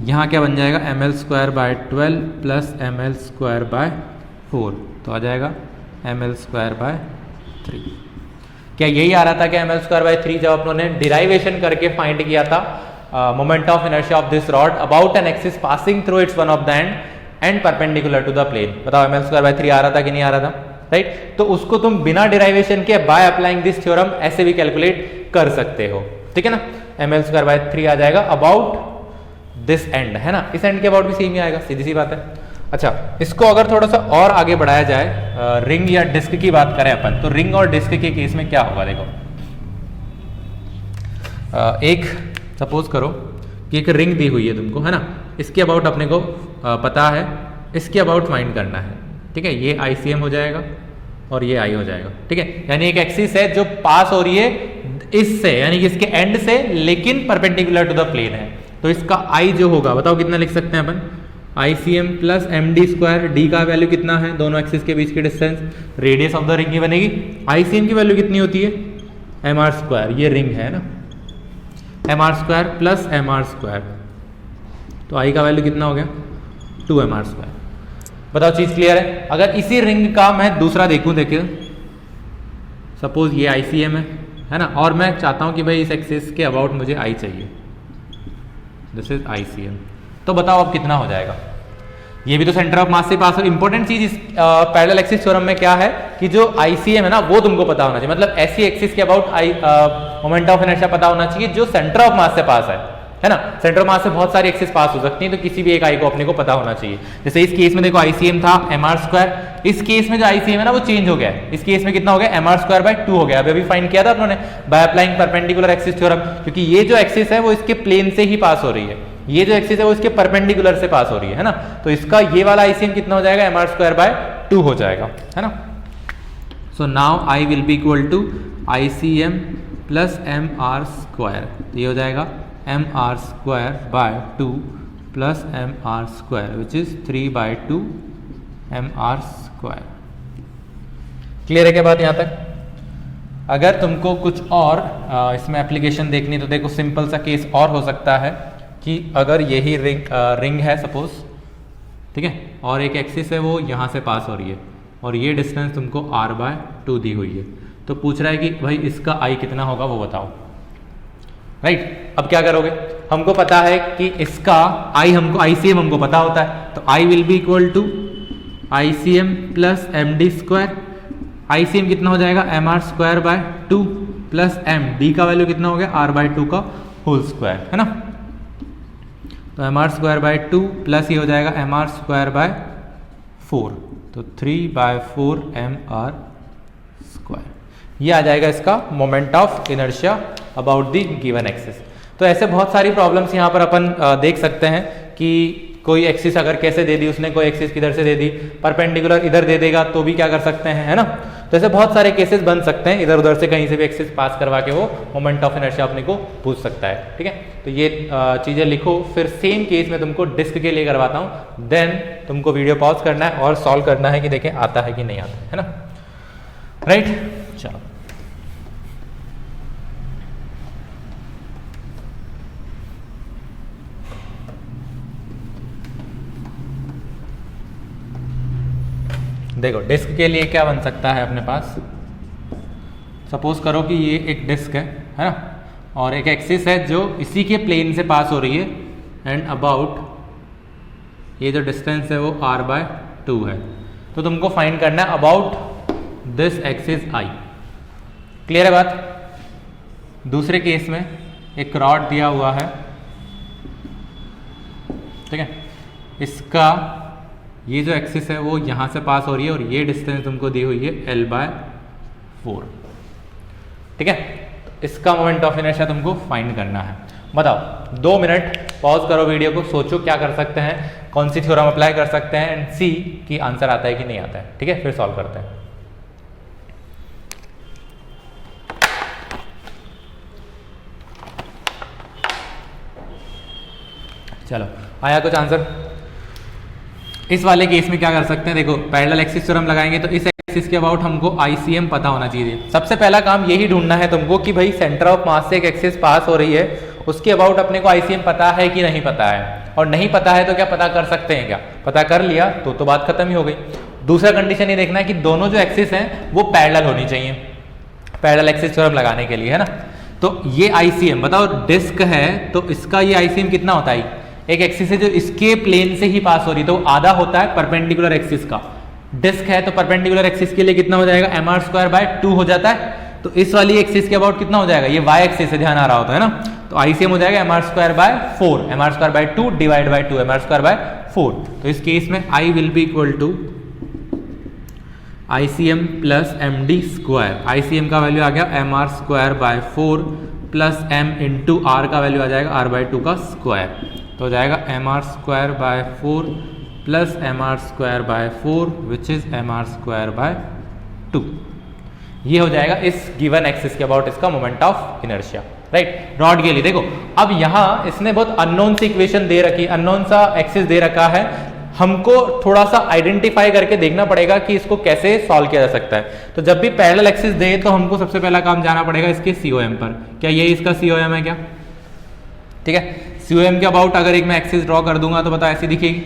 यहाँ क्या बन जाएगा, ml square by 12 plus ml square by 4, तो आ जाएगा ml स्क्वायर बाय 3। क्या यही आ रहा था कि ml स्क्वायर बाय 3 जब अपनों ने डिराइवेशन करके फाइंड किया था moment of inertia of this rod about an axis passing through its one of the end perpendicular to the plane. बताओ ml स्क्वायर बाय 3 आ रहा था कि नहीं आ रहा था? राइट। तो उसको तुम बिना डिराइवेशन के बाय अप्लाइंग दिस थ्योरम ऐसे भी कैलकुलेट कर सकते हो, ठीक है ना। ml स्क्वायर बाय 3 आ जाएगा अबाउट दिस एंड, है ना, इस एंड के अबाउट भी सेम ही आएगा, सीधी सी बात है। अच्छा, इसको अगर थोड़ा सा और आगे बढ़ाया जाए, रिंग या डिस्क की बात करें अपन, तो रिंग और डिस्क के केस में क्या होगा देखो, एक सपोज करो कि एक रिंग दी हुई है तुमको, है ना, इसके अबाउट अपने को पता है, इसके अबाउट फाइंड करना है, ठीक है। ये ICM हो जाएगा और ये I हो जाएगा, ठीक है। यानी एक एक्सिस है जो पास हो रही है इससे, यानी कि इसके एंड से, लेकिन परपेंडिकुलर टू द प्लेन है। तो इसका I जो होगा, बताओ कितना लिख सकते हैं अपन, ICM plus MD square. D का वैल्यू कितना है, दोनों एक्सिस के बीच की distance, radius of the ring की बनेगी। ICM की वैल्यू कितनी होती है, mr स्क्वायर, ये रिंग है ना, mr square plus mr square, तो I का वैल्यू कितना हो गया, 2mr स्क्वायर। बताओ चीज क्लियर है? अगर इसी रिंग का मैं दूसरा देखूं, देखिए सपोज ये ICM है ना, और मैं चाहता हूं कि भाई इस एक्सिस के अबाउट मुझे I चाहिए, दिस इज ICM। तो बताओ अब कितना हो जाएगा, ये भी तो सेंटर ऑफ मास से पास हो। इंपॉर्टेंट चीज इस पैरेलल एक्सिस थ्योरम में क्या है कि जो आईसीएम है ना वो तुमको पता होना चाहिए, मतलब ऐसी एक्सिस के अबाउट मोमेंट ऑफ इनर्शिया पता होना चाहिए जो सेंटर ऑफ मास से पास है ना। सेंटर ऑफ मास से बहुत सारी एक्सिस पास हो सकती हैं, तो किसी भी एक आई को अपने को पता होना चाहिए। जैसे इस केस में देखो आईसीएम था mr², इस केस में जो आईसीएम है ना वो चेंज हो गया है। इस केस में कितना हो गया mr²/2 हो गया। अभी फाइंड किया था अपने by applying perpendicular axis theorem, क्योंकि ये जो एक्सिस है वो इसके प्लेन से ही पास हो रही है, ये जो एक्सिस है वो इसके परपेंडिकुलर से पास हो रही है ना। तो इसका ये वाला आईसीएम कितना हो जाएगा mr²/2 हो जाएगा, है ना। So now I will be equal to ICM plus mr², ये हो जाएगा mr²/2 plus mr² which is 3/2 mr²। Clear है क्या बात यहाँ तक? अगर तुमको कुछ और इसमें एप्लीकेशन देखनी तो देखो सिंपल सा केस और हो सकता है कि अगर यही रिंग है सपोज, ठीक है, और एक एक्सिस है वो यहाँ से पास हो रही है और ये डिस्टेंस तुमको r/2 दी हुई है, तो पूछ रहा है कि भाई इसका i कितना होगा वो बताओ, राइट। अब क्या करोगे, हमको पता है कि इसका i हमको ICM हमको पता होता है, तो i will be equal to ICM plus md²। ICM कितना हो जाएगा mr²/2 प्लस md का वैल्यू कितना हो गया r/2 का होल स्क्वायर, है ना। तो mr²/2 प्लस ये हो जाएगा mr²/4, तो 3/4 mr²। ये आ जाएगा इसका moment of inertia about the given axis. तो ऐसे बहुत सारी प्रॉब्लम्स यहाँ पर अपन देख सकते हैं कि कोई एक्सिस अगर कैसे दे दी उसने, कोई एक्सिस किधर से दे दी, परपेंडिकुलर इधर दे देगा तो भी क्या कर सकते हैं, है ना। तो ऐसे बहुत सारे केसेस बन सकते हैं, इधर उधर से कहीं से भी एक्सिस पास करवा के वो मोमेंट ऑफ इनर्शिया अपने को पूछ सकता है, ठीक है। तो ये चीज़ें लिखो, फिर सेम केस में तुमको डिस्क के लिए करवाता हूँ, देन तुमको वीडियो पॉज करना है और सॉल्व करना है कि देखें आता है कि नहीं आता है ना, राइट। चलो देखो डिस्क के लिए क्या बन सकता है अपने पास, सपोज करो कि ये एक डिस्क है ना, और एक एक्सिस है जो इसी के प्लेन से पास हो रही है एंड अबाउट ये जो डिस्टेंस है वो r/2 है। तो तुमको फाइंड करना है about this axis i। Clear है बात। दूसरे केस में एक रॉड दिया हुआ है, ठीक है, इसका ये जो एक्सिस है वो यहाँ से पास हो रही है और ये डिस्टेंस तुमको दी हुई है l/4, ठीक है। इसका मोमेंट ऑफ इनर्शिया तुमको फाइंड करना है। बताओ 2 मिनट पॉज करो वीडियो को, सोचो क्या कर सकते हैं, कौन सी थ्योरम अप्लाई कर सकते हैं एंड सी कि आंसर आता है कि नहीं आता है, ठीक है। फिर सॉल्व करते हैं। चलो आया कुछ आंसर। इस वाले केस में क्या कर सकते हैं, देखो पैरेलल एक्सिस थ्योरम लगाएंगे तो इस एक्सिस के अबाउट हमको ICM पता होना चाहिए। सबसे पहला काम यही ढूंढना है तुमको कि भाई सेंटर ऑफ मास से एक एक्सिस पास हो रही है, उसके अबाउट अपने को ICM पता है कि नहीं पता है, और नहीं पता है तो क्या पता कर सकते हैं, क्या पता कर लिया तो बात खत्म ही हो गई। दूसरा कंडीशन ये देखना है कि दोनों जो एक्सिस हैं वो पैरेलल होनी चाहिए पैरेलल एक्सिस थ्योरम लगाने के लिए, है ना। तो ये ICM बताओ, डिस्क है तो इसका ये ICM कितना होता है, एक एक्सिस है जो इसके प्लेन से ही पास हो रही है तो आधा होता है परपेंडिकुलर एक्सिस का। डिस्क है तो परपेंडिकुलर एक्सिस के लिए कितना हो जाएगा mr²/2 हो जाता है। तो इस वाली एक्सिस के अबाउट कितना हो जाएगा, ये y एक्सिस से ध्यान आ रहा होता है ना, तो ICM हो जाएगा mr²/4, mr²/2 divide by 2 mr²/4। तो इस केस में I will be equal to ICM plus md²। ICM का वैल्यू आ गया mr²/4 plus m into r का वैल्यू आ जाएगा r/2 का स्क्वायर, तो हो जाएगा mr²/4 plus mr²/4 which is mr²/2। ये हो जाएगा इस गिवन एक्सिस के अबाउट इसका moment of inertia, right. Rod के लिए देखो, अब यहाँ इसने बहुत अननोन सी इक्वेशन दे रखी, अननोन सा एक्सिस दे रखा है, हमको थोड़ा सा आइडेंटिफाई करके देखना पड़ेगा कि इसको कैसे सॉल्व किया जा सकता है। तो जब भी पैरेलल एक्सिस दे तो हमको सबसे पहला काम जाना पड़ेगा इसके COM पर। क्या ये इसका COM है क्या, ठीक है। COM के अबाउट अगर एक मैं एक्सिस ड्रॉ कर दूंगा तो बताओ ऐसी दिखेगी।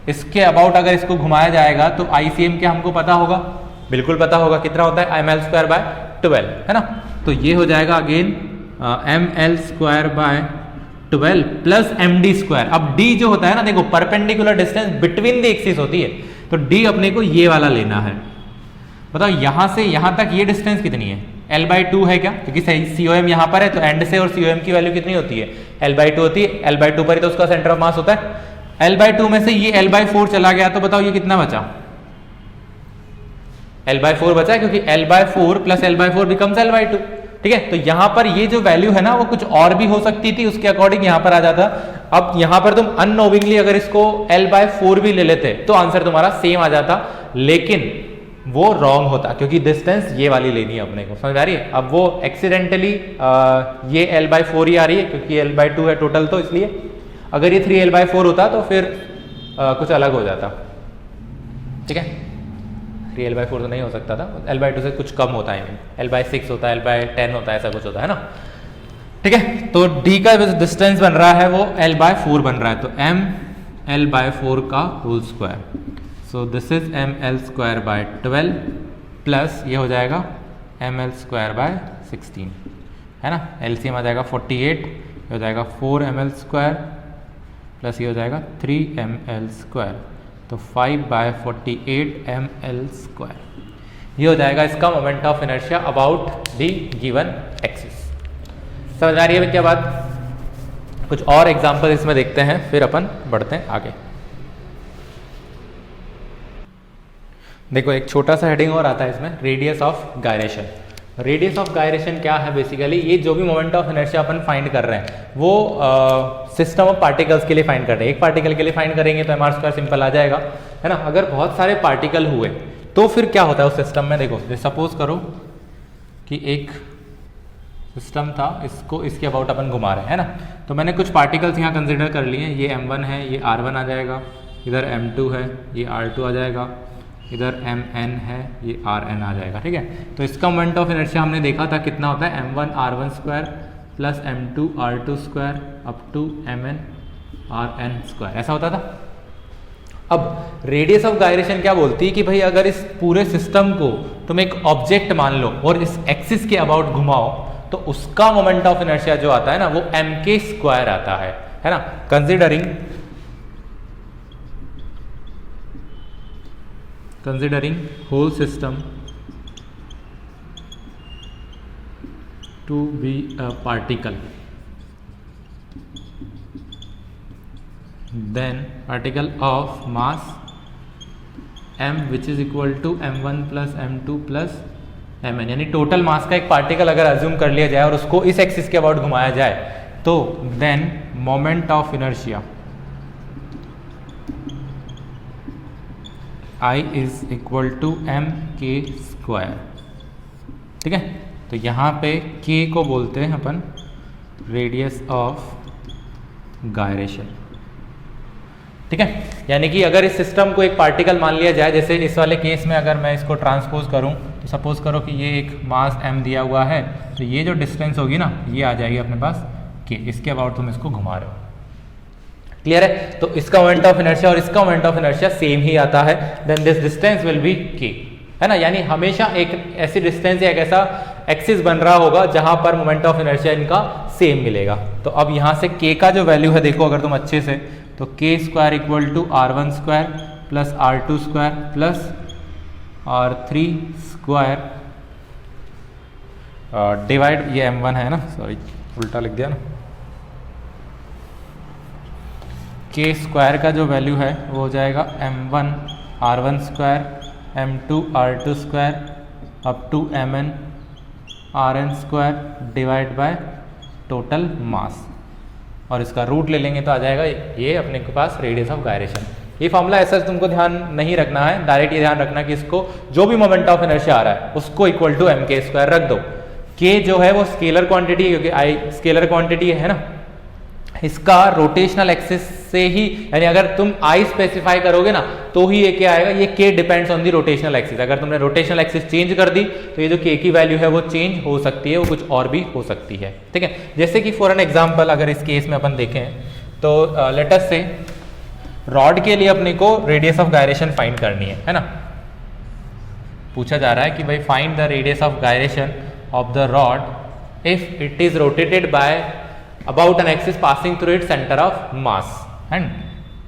इसके अबाउट अगर इसको घुमाया जाएगा तो ICM क्या हमको पता होगा, बिल्कुल पता होगा, कितना होता है ml²/12, है ना। तो ये हो जाएगा again ml²/12 12 plus M D square. अब d जो होता है ना, देखो perpendicular distance between the axis होती है, तो d अपने को ये वाला लेना है। बताओ यहां से यहां तक ये डिस्टेंस कितनी है, l/2 है क्या, क्योंकि COM यहां पर है तो एंड से और COM की वैल्यू कितनी होती है, l/2 होती है। l/2 पर ही तो उसका सेंटर ऑफ मास होता है। l/2 में से ये l/4 चला गया, तो बताओ ये कितना बचा, l/4 बचा, क्योंकि l/4 plus l/4 becomes l/2। ठीक है, तो यहां पर ये जो वैल्यू है ना वो कुछ और भी हो सकती थी, उसके अकॉर्डिंग यहां पर आ जाता। अब यहां पर तुम अननोविंगली अगर इसको l/4 भी ले लेते तो आंसर तुम्हारा सेम आ जाता, लेकिन वो रॉन्ग होता, क्योंकि डिस्टेंस ये वाली लेनी है अपने को, समझ आ रही है। अब वो एक्सीडेंटली ये l/4 ही आ रही है, क्योंकि l/2 है टोटल, तो इसलिए अगर ये 3l/4 होता तो फिर कुछ अलग हो जाता। ठीक है, 3l/4 तो नहीं हो सकता था, l/2 से कुछ कम होता है, l/6 होता है, l/10 होता है, ऐसा कुछ होता है ना। ठीक है, तो d का डिस्टेंस बन रहा है वो l/4 बन रहा है, तो m l/4 का whole square, so this is ml²/12 plus ये हो जाएगा ml²/16, है ना। LCM आ जाएगा 48, हो जाएगा 4ml² प्लस ये हो जाएगा 3ml², तो 5/48 ml²। ये हो जाएगा इसका moment of inertia about the given axis. समझ आ रही है क्या बात। कुछ और एग्जांपल इसमें देखते हैं, फिर अपन बढ़ते हैं आगे। देखो एक छोटा सा हेडिंग और आता है इसमें, radius of gyration. Radius of gyration क्या है, बेसिकली ये जो भी moment of inertia upon find कर रहे हैं वो सिस्टम ऑफ पार्टिकल्स के लिए फाइंड कर रहे हैं। एक पार्टिकल के लिए फाइंड करेंगे तो mr² सिंपल आ जाएगा, है ना। अगर बहुत सारे पार्टिकल हुए तो फिर क्या होता है उस सिस्टम में, देखो सपोज करो कि एक सिस्टम था, इसको इसके अबाउट अपन घुमा रहे हैं, है ना। तो मैंने कुछ पार्टिकल्स यहाँ कंसिडर कर लिए, ये m1 है, ये r1 आ जाएगा, इधर m2 है, ये r2 आ जाएगा, इधर mn है, ये rn आ जाएगा। ठीक है, तो इसका मोमेंट ऑफ इनर्शिया हमने देखा था कितना होता है, m1 r1² plus m2 r2² up to mn rn², ऐसा होता था। अब रेडियस ऑफ गायरेशन क्या बोलती है कि भाई अगर इस पूरे सिस्टम को तुम एक ऑब्जेक्ट मान लो और इस एक्सिस के अबाउट घुमाओ, तो उसका मोमेंट ऑफ इनर्शिया जो आता है ना वो mk² आता है ना। considering whole system to be a particle, then particle of mass m which is equal to m1 plus m2 plus mn, यानी टोटल मास का एक पार्टिकल अगर अज्यूम कर लिया जाए और उसको इस एक्सिस के अबाउट घुमाया जाए, तो then moment of inertia I is equal to mk²। ठीक है, तो यहाँ पे k को बोलते हैं अपन रेडियस ऑफ गायरेशन। ठीक है, यानी कि अगर इस सिस्टम को एक पार्टिकल मान लिया जाए, जैसे इस वाले केस में अगर मैं इसको ट्रांसपोज करूं, तो सपोज करो कि ये एक मास m दिया हुआ है, तो ये जो डिस्टेंस होगी ना ये आ जाएगी अपने पास k, इसके अबाउट तुम इसको घुमा रहे हो। क्लियर है, तो इसका मोमेंट ऑफ इनर्शिया और इसका मोमेंट ऑफ इनर्शिया सेम ही आता है, then this distance will be k, है ना। यानी हमेशा एक ऐसी डिस्टेंस या एक ऐसा एक्सिस बन रहा होगा जहां पर मोमेंट ऑफ इनर्शिया इनका सेम मिलेगा। तो अब यहां से k का जो वैल्यू है देखो अगर तुम अच्छे से, तो k² equal to r1² plus r2² plus r3² divide, ये m1 है ना, सॉरी उल्टा लिख दिया ना, k² का जो वैल्यू है वो हो जाएगा m1 r1² m2 r2² up to mn rn² divide by total mass, और इसका रूट ले लेंगे तो आ जाएगा ये अपने के पास रेडियस ऑफ गायरेशन। ये फॉर्मूला ऐसा तुमको ध्यान नहीं रखना है, डायरेक्ट ये ध्यान रखना कि इसको जो भी मोमेंट ऑफ इनर्शिया आ रहा है उसको इक्वल टू mk² रख दो। k जो है वो स्केलर क्वांटिटी है, क्योंकि i स्केलर क्वांटिटी है ना, इसका रोटेशनल एक्सिस से ही, यानी अगर तुम i स्पेसिफाई करोगे ना तो ही ये क्या आएगा, ये k depends on the rotational axis. अगर तुमने रोटेशनल एक्सिस चेंज कर दी तो ये जो k की वैल्यू है वो चेंज हो सकती है, वो कुछ और भी हो सकती है। ठीक है, जैसे कि फॉर एन एग्जांपल अगर इस केस में अपन देखें तो लेट अस से रॉड के लिए अपने को रेडियस ऑफ गायरेशन फाइंड करनी है ना। पूछा जा रहा है कि भाई find the radius of gyration of the rod if it is rotated by about an axis passing through it centre of mass and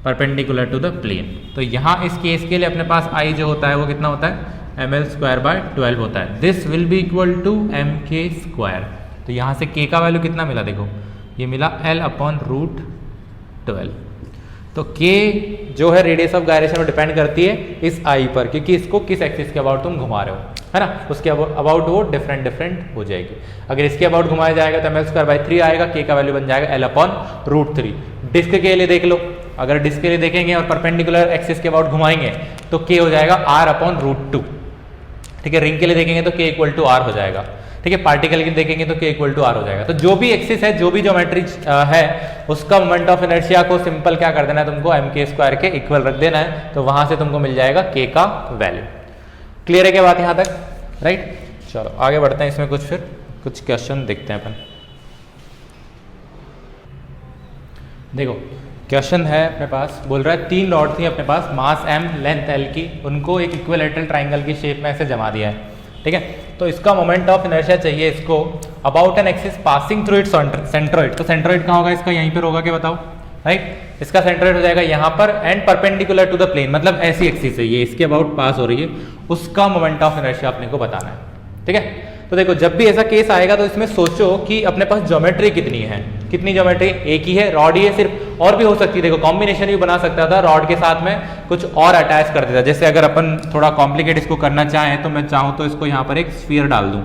perpendicular to the plane. तो यहाँ इस केस के लिए अपने पास आई जो होता है वो कितना होता है, ml²/12 होता है। This will be equal to mk²। तो यहाँ से k का वैल्यू कितना मिला, देखो ये मिला L/√12। तो k जो है रेडियस ऑफ गायरेशन में डिपेंड करती है इस i पर, क्योंकि इसको किस एक्सिस के अबाउट तुम घुमा रहे हो, है ना, उसके अबाउट वो डिफरेंट हो जाएगी। अगर इसके अबाउट घुमाया जाएगा तो ml²/3 आएगा, k का वैल्यू बन जाएगा L/√3। डिस्क के लिए देख लो, अगर डिस्क के लिए देखेंगे और परपेंडिकुलर एक्सिस के अबाउट घुमाएंगे तो k हो जाएगा R/√2। ठीक है, रिंग के लिए देखेंगे तो k = R हो जाएगा। ठीक है, पार्टिकल के लिए देखेंगे तो k = R हो जाएगा। तो जो भी एक्सिस है, जो भी ज्योमेट्री है, उसका मोमेंट ऑफ इनर्शिया को सिंपल क्या कर देना है तुमको, mk² के इक्वल रख देना है। तो वहां से तुमको मिल जाएगा k का वैल्यू। क्लियर है क्या बात यहां तक, राइट। चलो आगे बढ़ते हैं, इसमें कुछ क्वेश्चन देखते हैं अपन। देखो क्वेश्चन है अपने पास, बोल रहा है 3 रॉड थी अपने पास, मास m, लेंथ l की, उनको एक इक्विलैटरल ट्राइंगल की शेप में ऐसे जमा दिया है। ठीक है, तो इसका मोमेंट ऑफ इनर्शिया चाहिए इसको about an axis passing through it centroid. तो सेंट्रोइड कहाँ होगा इसका, यहीं पर होगा, क्या बताओ, राइट। इसका सेंट्रोइड हो जाएगा यहाँ पर and perpendicular to the plane, मतलब ऐसी एक्सिस है ये, इसके अबाउट पास हो रही है, उसका मोमेंट ऑफ इनर्शिया अपने को बताना है। ठीक है, तो देखो जब भी ऐसा केस आएगा तो इसमें सोचो कि अपने पास ज्योमेट्री कितनी है, कितनी ज्योमेट्री, एक ही है, रॉड ही है सिर्फ, और भी हो सकती है। देखो कॉम्बिनेशन भी बना सकता था, रॉड के साथ में कुछ और अटैच कर देता। जैसे अगर अपन थोड़ा कॉम्प्लिकेट इसको करना चाहें तो मैं चाहूँ तो इसको यहाँ पर एक स्फीयर डाल दूँ,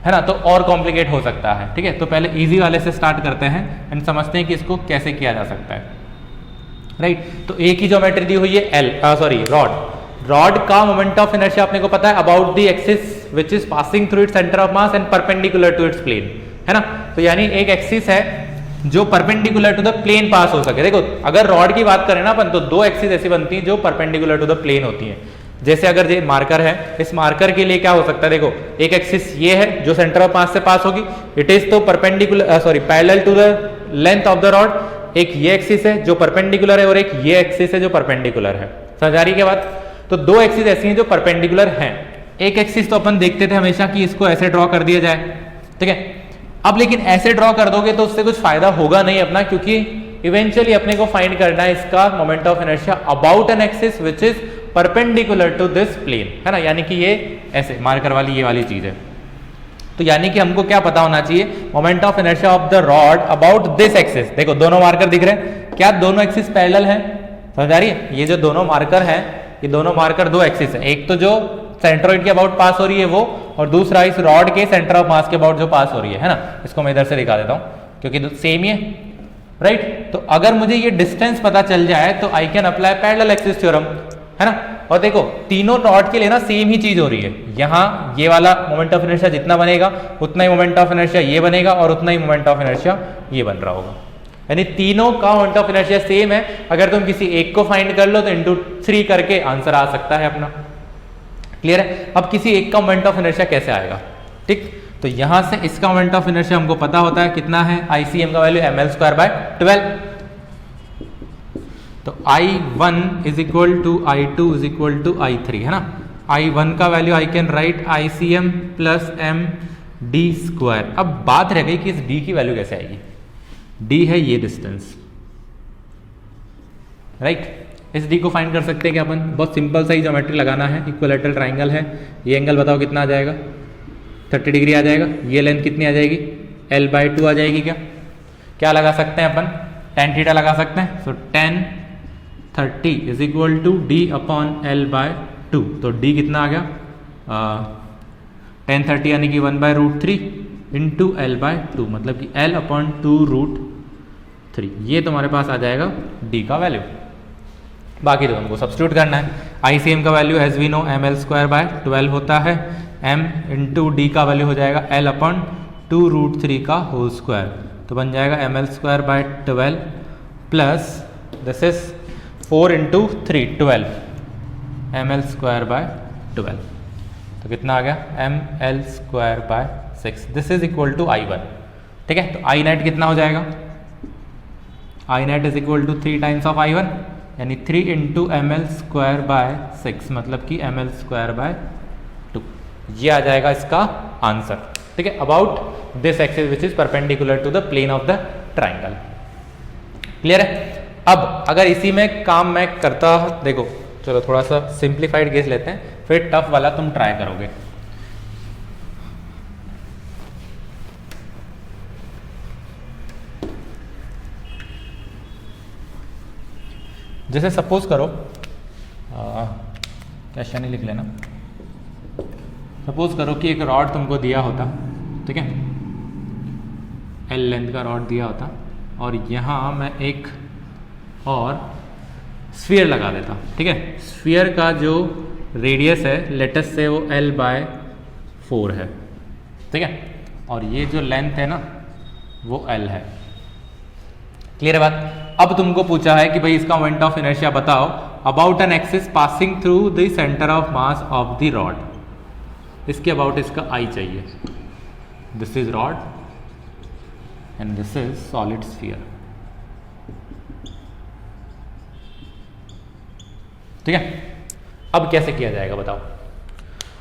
है ना, तो और कॉम्प्लिकेट हो सकता है। ठीक है, तो पहले ईजी वाले से स्टार्ट करते हैं एंड समझते हैं कि इसको कैसे किया जा सकता है, राइट। तो एक ही ज्योमेट्री दी हुई है रॉड का मोमेंट ऑफ इनर्शिया अपने को पता है about the axis which is passing through it centre of mass and perpendicular to its plane, है ना। तो यानी एक एक्सिस है जो perpendicular to the plane pass हो सके। देखो अगर रॉड की बात करें ना अपन, तो 2 एक्सिस ऐसी बनती हैं जो परपेंडिकुलर टू द प्लेन होती हैं। जैसे अगर ये मार्कर है, इस मार्कर के लिए क्या हो सकता है, देखो एक एक्सिस ये है जो सेंटर ऑफ मास से पास होगी, इट इज तो parallel to the length of the rod. एक ये एक्सिस है जो परपेंडिकुलर है और एक ये एक्सिस है जो परपेंडिकुलर है। समझ आ रही है बात। तो 2 एक्सिस ऐसी हैं जो परपेंडिकुलर हैं। एक एक्सिस तो अपन देखते थे हमेशा कि इसको ऐसे ड्रॉ कर दिया जाए, ठीक है। अब लेकिन ऐसे ड्रॉ कर दोगे तो उससे कुछ फायदा होगा नहीं अपना, क्योंकि इवेंचुअली अपने को फाइंड करना है इसका moment of inertia about an axis which is perpendicular to this plane, है ना। यानी कि ये ऐसे मार्कर वाली ये वाली चीज है। तो यानी कि हमको क्या पता होना चाहिए, moment of inertia of the rod about this axis. देखो दोनों मार्कर दिख रहे हैं, क्या दोनों एक्सिस पैरेलल हैं, समझ आ रही है। ये जो दोनों मार्कर हैं, ये दोनों मार्कर 2 एक्सिस है, एक तो जो सेंट्रोइड के अबाउट पास हो रही है वो, और दूसरा इस रॉड के सेंटर ऑफ मास के अबाउट जो पास हो रही है ना। इसको मैं इधर से दिखा देता हूं क्योंकि सेम ही है, राइट। तो अगर मुझे ये डिस्टेंस पता चल जाए तो I can apply parallel axis theorem, है ना। और देखो तीनों रॉड के लिए ना सेम ही चीज हो रही है। यहाँ ये वाला मोमेंट ऑफ इनर्शिया जितना बनेगा उतना ही मोमेंट ऑफ इनर्शिया ये बनेगा और उतना ही मोमेंट ऑफ इनर्शिया ये बन रहा होगा। यानी तीनों का मोमेंट ऑफ इनर्शिया सेम है। अगर तुम किसी एक को फाइंड कर लो तो इंटू 3 करके आंसर आ सकता है अपना। क्लियर है। अब किसी एक का मोमेंट ऑफ इनर्शिया कैसे आएगा, ठीक। तो यहां से इसका मोमेंट ऑफ इनर्शिया हमको पता होता है कितना है, ICM का वैल्यू ml²/12। तो I1 is equal to I2 is equal to I3, है ना। I1 का value I can write ICM plus md²। अब बात रह गई कि इस d की वैल्यू कैसे आएगी। d है ये डिस्टेंस, राइट। इस d को फाइंड कर सकते हैं क्या अपन, बहुत सिंपल सा ही ज्योमेट्री लगाना है। इक्विलैटरल ट्राइंगल है, ये एंगल बताओ कितना आ जाएगा, 30 डिग्री आ जाएगा। ये लेंथ कितनी आ जाएगी, L/2 आ जाएगी। क्या लगा सकते हैं अपन, tan थीटा लगा सकते हैं। So tan 30 is equal to d/L/2। तो d कितना आ गया, tan 30 यानी कि 1/√3 इंटू L/2, मतलब कि L/2√3। ये तुम्हारे पास आ जाएगा d का वैल्यू। बाकी तो हमको सब्स्टिट्यूट करना है। ICM का value as we no ml²/12 होता है। m इंटू d का वैल्यू हो जाएगा L/2√3 का होल स्क्वायर। तो बन जाएगा ml²/12 plus this is 4 into 3 12 ml²/12। तो कितना आ गया ml²/6। This is equal to I1, ठीक है। तो I नेट कितना हो जाएगा, I net is equal to 3 times of I1 यानी 3 इंटू ml²/6, मतलब कि ml²/2। ये आ जाएगा इसका आंसर, ठीक है। About this axis which is perpendicular to the plane of the triangle. Clear है? अब अगर इसी में काम मैं करता, देखो चलो थोड़ा सा सिंप्लीफाइड केस लेते हैं, फिर टफ वाला तुम ट्राई करोगे। जैसे सपोज करो, कैसे नहीं लिख लेना, सपोज करो कि एक रॉड तुमको दिया होता, ठीक है, एल लेंथ का रॉड दिया होता, और यहाँ मैं एक और स्फीयर लगा देता, ठीक है। स्फीयर का जो रेडियस है लेटस से वो L/4 है, ठीक है, और ये जो लेंथ है ना वो L है। क्लियर है बात? अब तुमको पूछा है कि भाई इसका मोमेंट ऑफ इनर्शिया बताओ about an axis passing through the centre of mass of the rod. इसके अबाउट इसका I चाहिए। This is rod and this is solid sphere, ठीक है। अब कैसे किया जाएगा बताओ?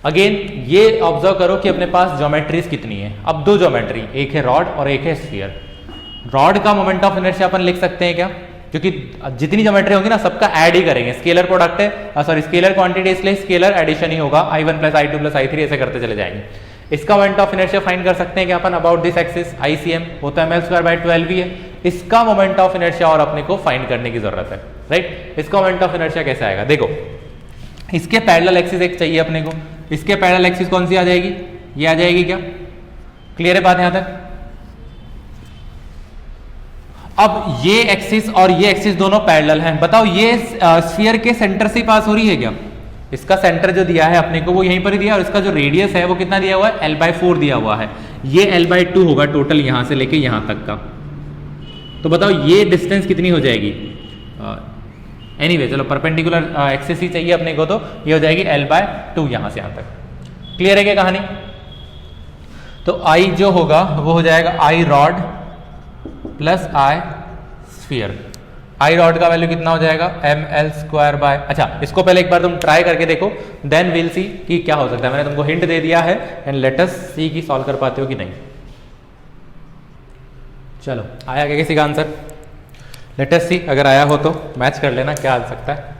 अगेन ये ऑब्जर्व करो कि अपने पास ज्योमेट्रीज कितनी है। अब दो ज्योमेट्री, एक है रॉड और एक है स्फीयर। रॉड का मोमेंट ऑफ इनर्शिया अपन लिख सकते हैं क्या? क्योंकि जितनी ज्योमेट्री होगी ना सबका ऐड ही करेंगे, स्केलर प्रोडक्ट है, सॉरी स्केलर क्वांटिटी, इसलिए स्केलर एडिशन ही होगा, I1 + I2 + I3 ऐसे करते चले जाएंगे। इसका मोमेंट ऑफ इनर्शिया फाइंड कर सकते हैं कि अपन अबाउट दिस एक्सिस ICM, वो तो ml²/12 भी है। इसका मोमेंट ऑफ इनर्शिया और अपने को फाइंड करने की जरूरत है, राइट। इसका मोमेंट ऑफ इनर्शिया कैसे आएगा? देखो, इसके पैरेलल एक्सिस एक चाहिए अपने को। इसके पैरेलल एक्सिस कौन सी आ जाएगी? ये आ जाएगी क्या? क्लियर है बात यहां तक? अब ये एक्सिस और ये एक्सिस दोनों पैरेलल हैं। बताओ ये स्फीयर के सेंटर से पास हो रही है क्या? इसका सेंटर जो दिया है अपने को वो यहीं पर ही दिया, और इसका जो रेडियस है वो कितना दिया हुआ है? L/4 दिया हुआ है। ये L/2 होगा टोटल यहां से लेके यहां तक का। तो बताओ ये डिस्टेंस कितनी हो जाएगी? एनीवे चलो परपेंडिकुलर एक्सिस ही चाहिए अपने को, तो ये हो जाएगी L/2 यहां से यहां तक। क्लियर है क्या कहानी? तो I जो होगा वो हो जाएगा I rod plus I sphere. I rod का वैल्यू कितना हो जाएगा? ml²। अच्छा इसको पहले एक बार तुम ट्राई करके देखो, देन विल सी कि क्या हो सकता है। मैंने तुमको हिंट दे दिया है, एंड लेट अस सी की सॉल्व कर पाते हो कि नहीं। चलो आया क्या किसी का आंसर? लेट अस सी, अगर आया हो तो मैच कर लेना क्या आ सकता है।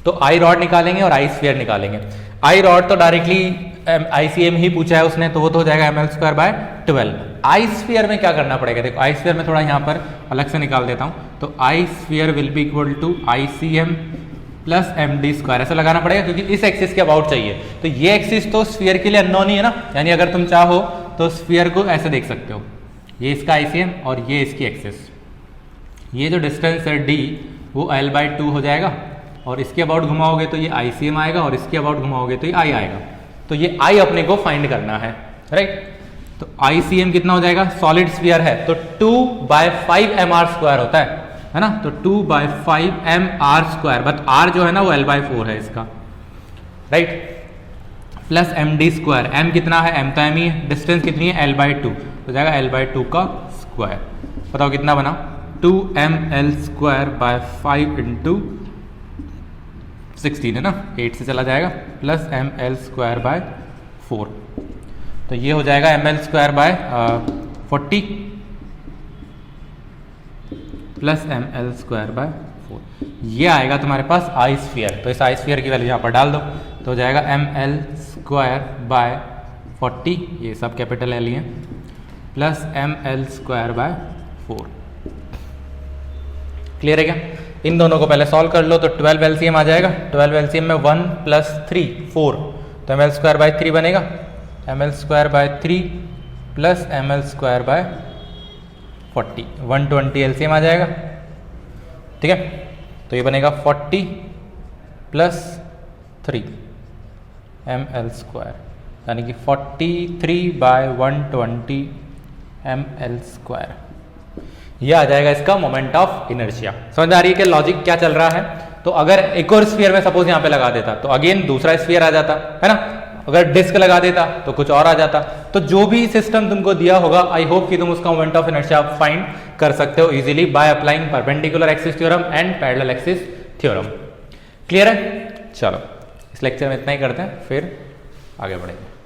तो I रॉड निकालेंगे और I स्फीयर निकालेंगे। I रॉड तो डायरेक्टली ICM ही पूछा है उसने, तो वो तो हो जाएगा ml²/12। I स्फीयर में क्या करना पड़ेगा? देखो I स्फीयर में थोड़ा यहाँ पर अलग से निकाल देता हूँ। तो I sphere will be equal to ICM plus md², ऐसा लगाना पड़ेगा क्योंकि इस एक्सिस के अबाउट चाहिए। तो ये एक्सिस तो स्फीयर के लिए अननोन ही है ना, यानी अगर तुम चाहो तो स्फीयर को ऐसे देख सकते हो, ये इसका ICM और ये इसकी एक्सिस। ये जो डिस्टेंस है d वो L/2 हो जाएगा, और इसके अबाउट घुमाओगे तो ये ICM आएगा, और इसके अबाउट घुमाओगे तो ये I आएगा। तो ये I अपने को फाइंड करना है, राइट। तो ICM कितना हो जाएगा? सॉलिड स्फीयर है तो 2/5 mr² होता है ना, तो 2/5 mr², बट r जो है ना वो L/4 है इसका, राइट, प्लस md²। m कितना है? m तो m ही है। डिस्टेंस कितनी है? L/2, तो जाएगा L/2 का स्क्वायर। बताओ कितना बना? 2ml²/5 इंटू 16 है ना, 8 से चला जाएगा, प्लस ml²/4। तो ये हो जाएगा ml²/40 प्लस ml²/4। ये आएगा तुम्हारे पास I स्फीयर। तो इस I स्फीयर की वैल्यू यहाँ पर डाल दो, तो हो जाएगा ml²/40, ये सब कैपिटल L है, प्लस ml²/4। क्लियर है क्या? इन दोनों को पहले सॉल्व कर लो, तो 12 LCM आ जाएगा। 12 LCM में 1 + 3 4, तो ml²/3 बनेगा, ml²/3 प्लस ml²/40, 120 LCM आ जाएगा, ठीक है। तो ये बनेगा 40 + 3 ml², यानी कि 43/120 ml²। ये आ जाएगा इसका मोमेंट ऑफ इनर्शिया। समझ आ रही है कि लॉजिक क्या चल रहा है? तो अगर एक और स्फीयर में सपोज यहाँ पे लगा देता तो अगेन दूसरा स्फीयर आ जाता है ना, अगर डिस्क लगा देता तो कुछ और आ जाता। तो जो भी सिस्टम तुमको दिया होगा, आई होप कि तुम उसका मोमेंट ऑफ इनर्शिया फाइंड कर सकते हो easily by applying perpendicular axis theorem and parallel axis theorem. Clear है? चलो इस लेक्चर में इतना ही करते हैं, फिर आगे बढ़ेंगे।